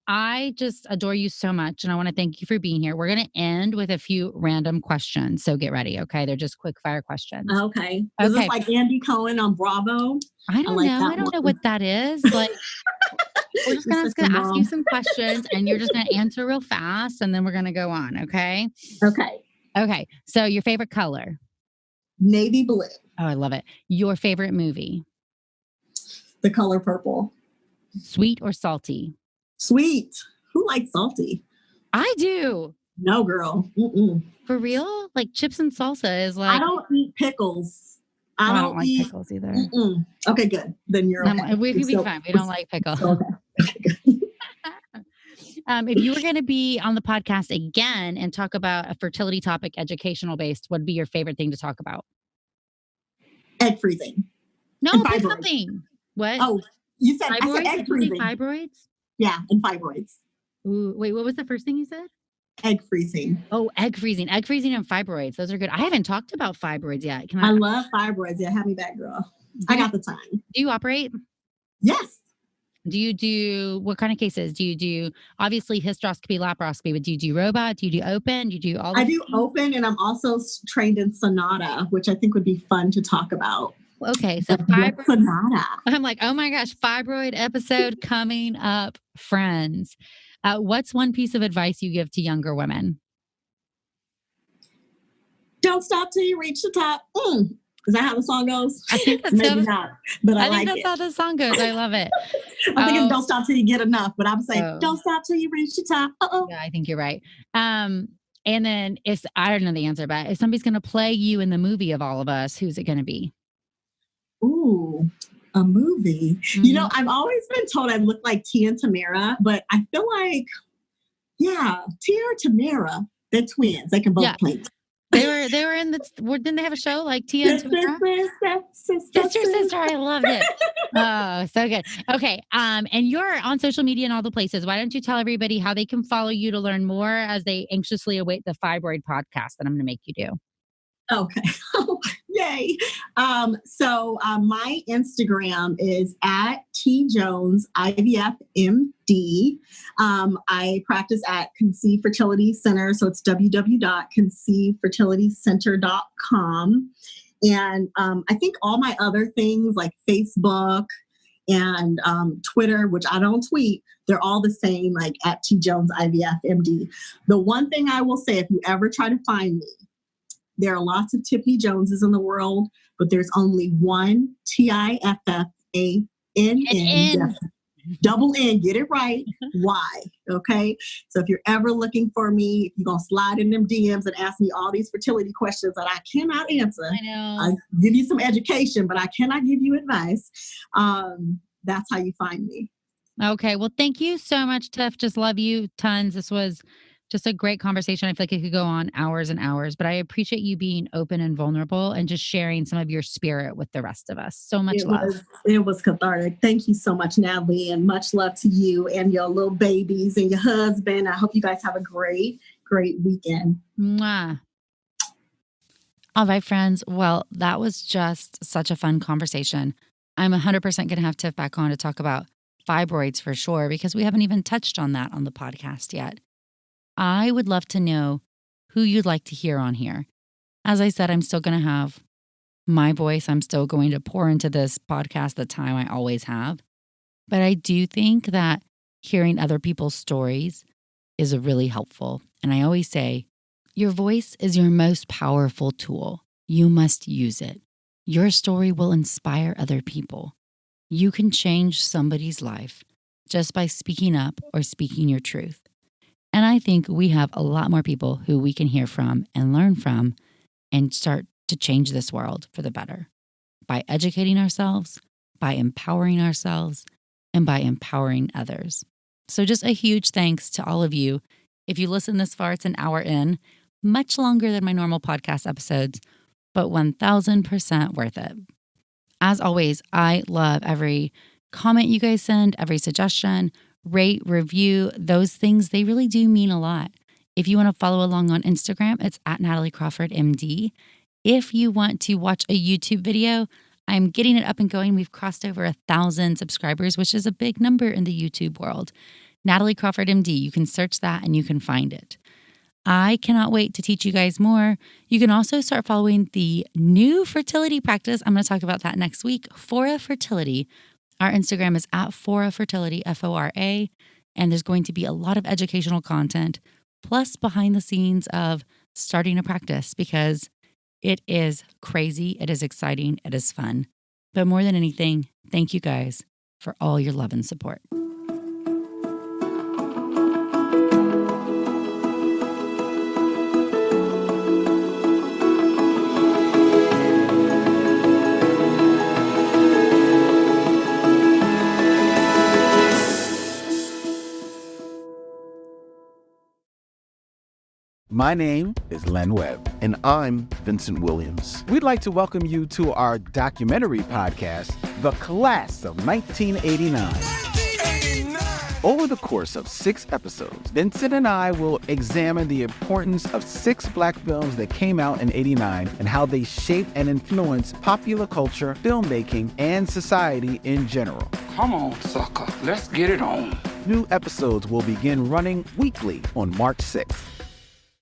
I just adore you so much. And I want to thank you for being here. We're going to end with a few random questions. So get ready. Okay. They're just quick fire questions. Okay. Is this like Andy Cohen on Bravo? I don't know. I don't know what that is. Like, we're just going to ask you some questions and you're just going to answer real fast. And then we're going to go on. Okay. Okay. Okay. So your favorite color? Navy blue. Oh, I love it. Your favorite movie? The Color Purple. Sweet or salty? Sweet. Who likes salty? I do. No, girl. Mm-mm. For real? Like chips and salsa is like... I don't eat pickles. I don't like pickles either. Mm-mm. Okay, good. Then you're okay. We can be fine. We don't like pickles. Okay. If you were going to be on the podcast again and talk about a fertility topic, educational based, what would be your favorite thing to talk about? Egg freezing. No, pick something. What? Oh, you said fibroids? I said egg freezing. Fibroids? Yeah, and fibroids. Ooh, wait, what was the first thing you said? Egg freezing. Oh, egg freezing and fibroids. Those are good. I haven't talked about fibroids yet. I love fibroids. Yeah, have me back, girl. I got the time. Do you operate? Yes. Do you do, what kind of cases? Do you do, obviously, hysteroscopy, laparoscopy, but do you do robot? Do you do open? Do you do all I do open, and I'm also trained in Sonata, which I think would be fun to talk about. Okay, so fibroid. Sonata. I'm like, oh my gosh, fibroid episode coming up, friends. What's one piece of advice you give to younger women? Don't stop till you reach the top. Is that how the song goes? I think that's maybe not, but I think that's how the song goes. I love it. I think it's don't stop till you get enough, but I'm saying don't stop till you reach the top. Yeah, I think you're right. And then I don't know the answer, but if somebody's going to play you in the movie of all of us, who's it going to be? Ooh, a movie. Mm-hmm. I've always been told I look like Tia and Tamara, but I feel like, yeah, Tia or Tamara, they're twins. They can both play. They were in didn't they have a show like Tia and Tamara? Sister. I loved it. Oh, so good. Okay. And you're on social media and all the places. Why don't you tell everybody how they can follow you to learn more as they anxiously await the fibroid podcast that I'm going to make you do? Okay. Yay. So my Instagram is at tjonesivfmd. I practice at Conceive Fertility Center. So it's www.conceivefertilitycenter.com. And I think all my other things like Facebook and Twitter, which I don't tweet, they're all the same, like at tjonesivfmd. The one thing I will say, if you ever try to find me, there are lots of Tiffanny Joneses in the world, but there's only one Tiffann. Double N, get it right. Why? Okay. So if you're ever looking for me, if you're going to slide in them DMs and ask me all these fertility questions that I cannot answer, I know. I'll give you some education, but I cannot give you advice. That's how you find me. Okay. Well, thank you so much, Tiff. Just love you tons. This was Just a great conversation. I feel like it could go on hours and hours, but I appreciate you being open and vulnerable and just sharing some of your spirit with the rest of us. So much love. It was cathartic. Thank you so much, Natalie, and much love to you and your little babies and your husband. I hope you guys have a great weekend. Mwah. All right, friends. Well, that was just such a fun conversation. I'm 100% going to have Tiff back on to talk about fibroids for sure, because we haven't even touched on that on the podcast yet. I would love to know who you'd like to hear on here. As I said, I'm still going to have my voice. I'm still going to pour into this podcast the time I always have. But I do think that hearing other people's stories is really helpful. And I always say, your voice is your most powerful tool. You must use it. Your story will inspire other people. You can change somebody's life just by speaking up or speaking your truth. And I think we have a lot more people who we can hear from and learn from and start to change this world for the better by educating ourselves, by empowering ourselves, and by empowering others. So just a huge thanks to all of you. If you listen this far, it's an hour in, much longer than my normal podcast episodes, but 1000% worth it. As always, I love every comment you guys send, every suggestion, rate, review, those things, they really do mean a lot. If you want to follow along on Instagram, it's at Natalie Crawford MD. If you want to watch a YouTube video, I'm getting it up and going. We've crossed over 1,000 subscribers, which is a big number in the YouTube world. Natalie Crawford MD, you can search that and you can find it. I cannot wait to teach you guys more. You can also start following the new fertility practice. I'm going to talk about that next week, Fora Fertility. Our Instagram is at Fora Fertility, Fora, and there's going to be a lot of educational content, plus behind the scenes of starting a practice, because it is crazy, it is exciting, it is fun. But more than anything, thank you guys for all your love and support. My name is Len Webb. And I'm Vincent Williams. We'd like to welcome you to our documentary podcast, The Class of 1989. Over the course of 6 episodes, Vincent and I will examine the importance of 6 Black films that came out in '89 and how they shaped and influenced popular culture, filmmaking, and society in general. Come on, sucker. Let's get it on. New episodes will begin running weekly on March 6th.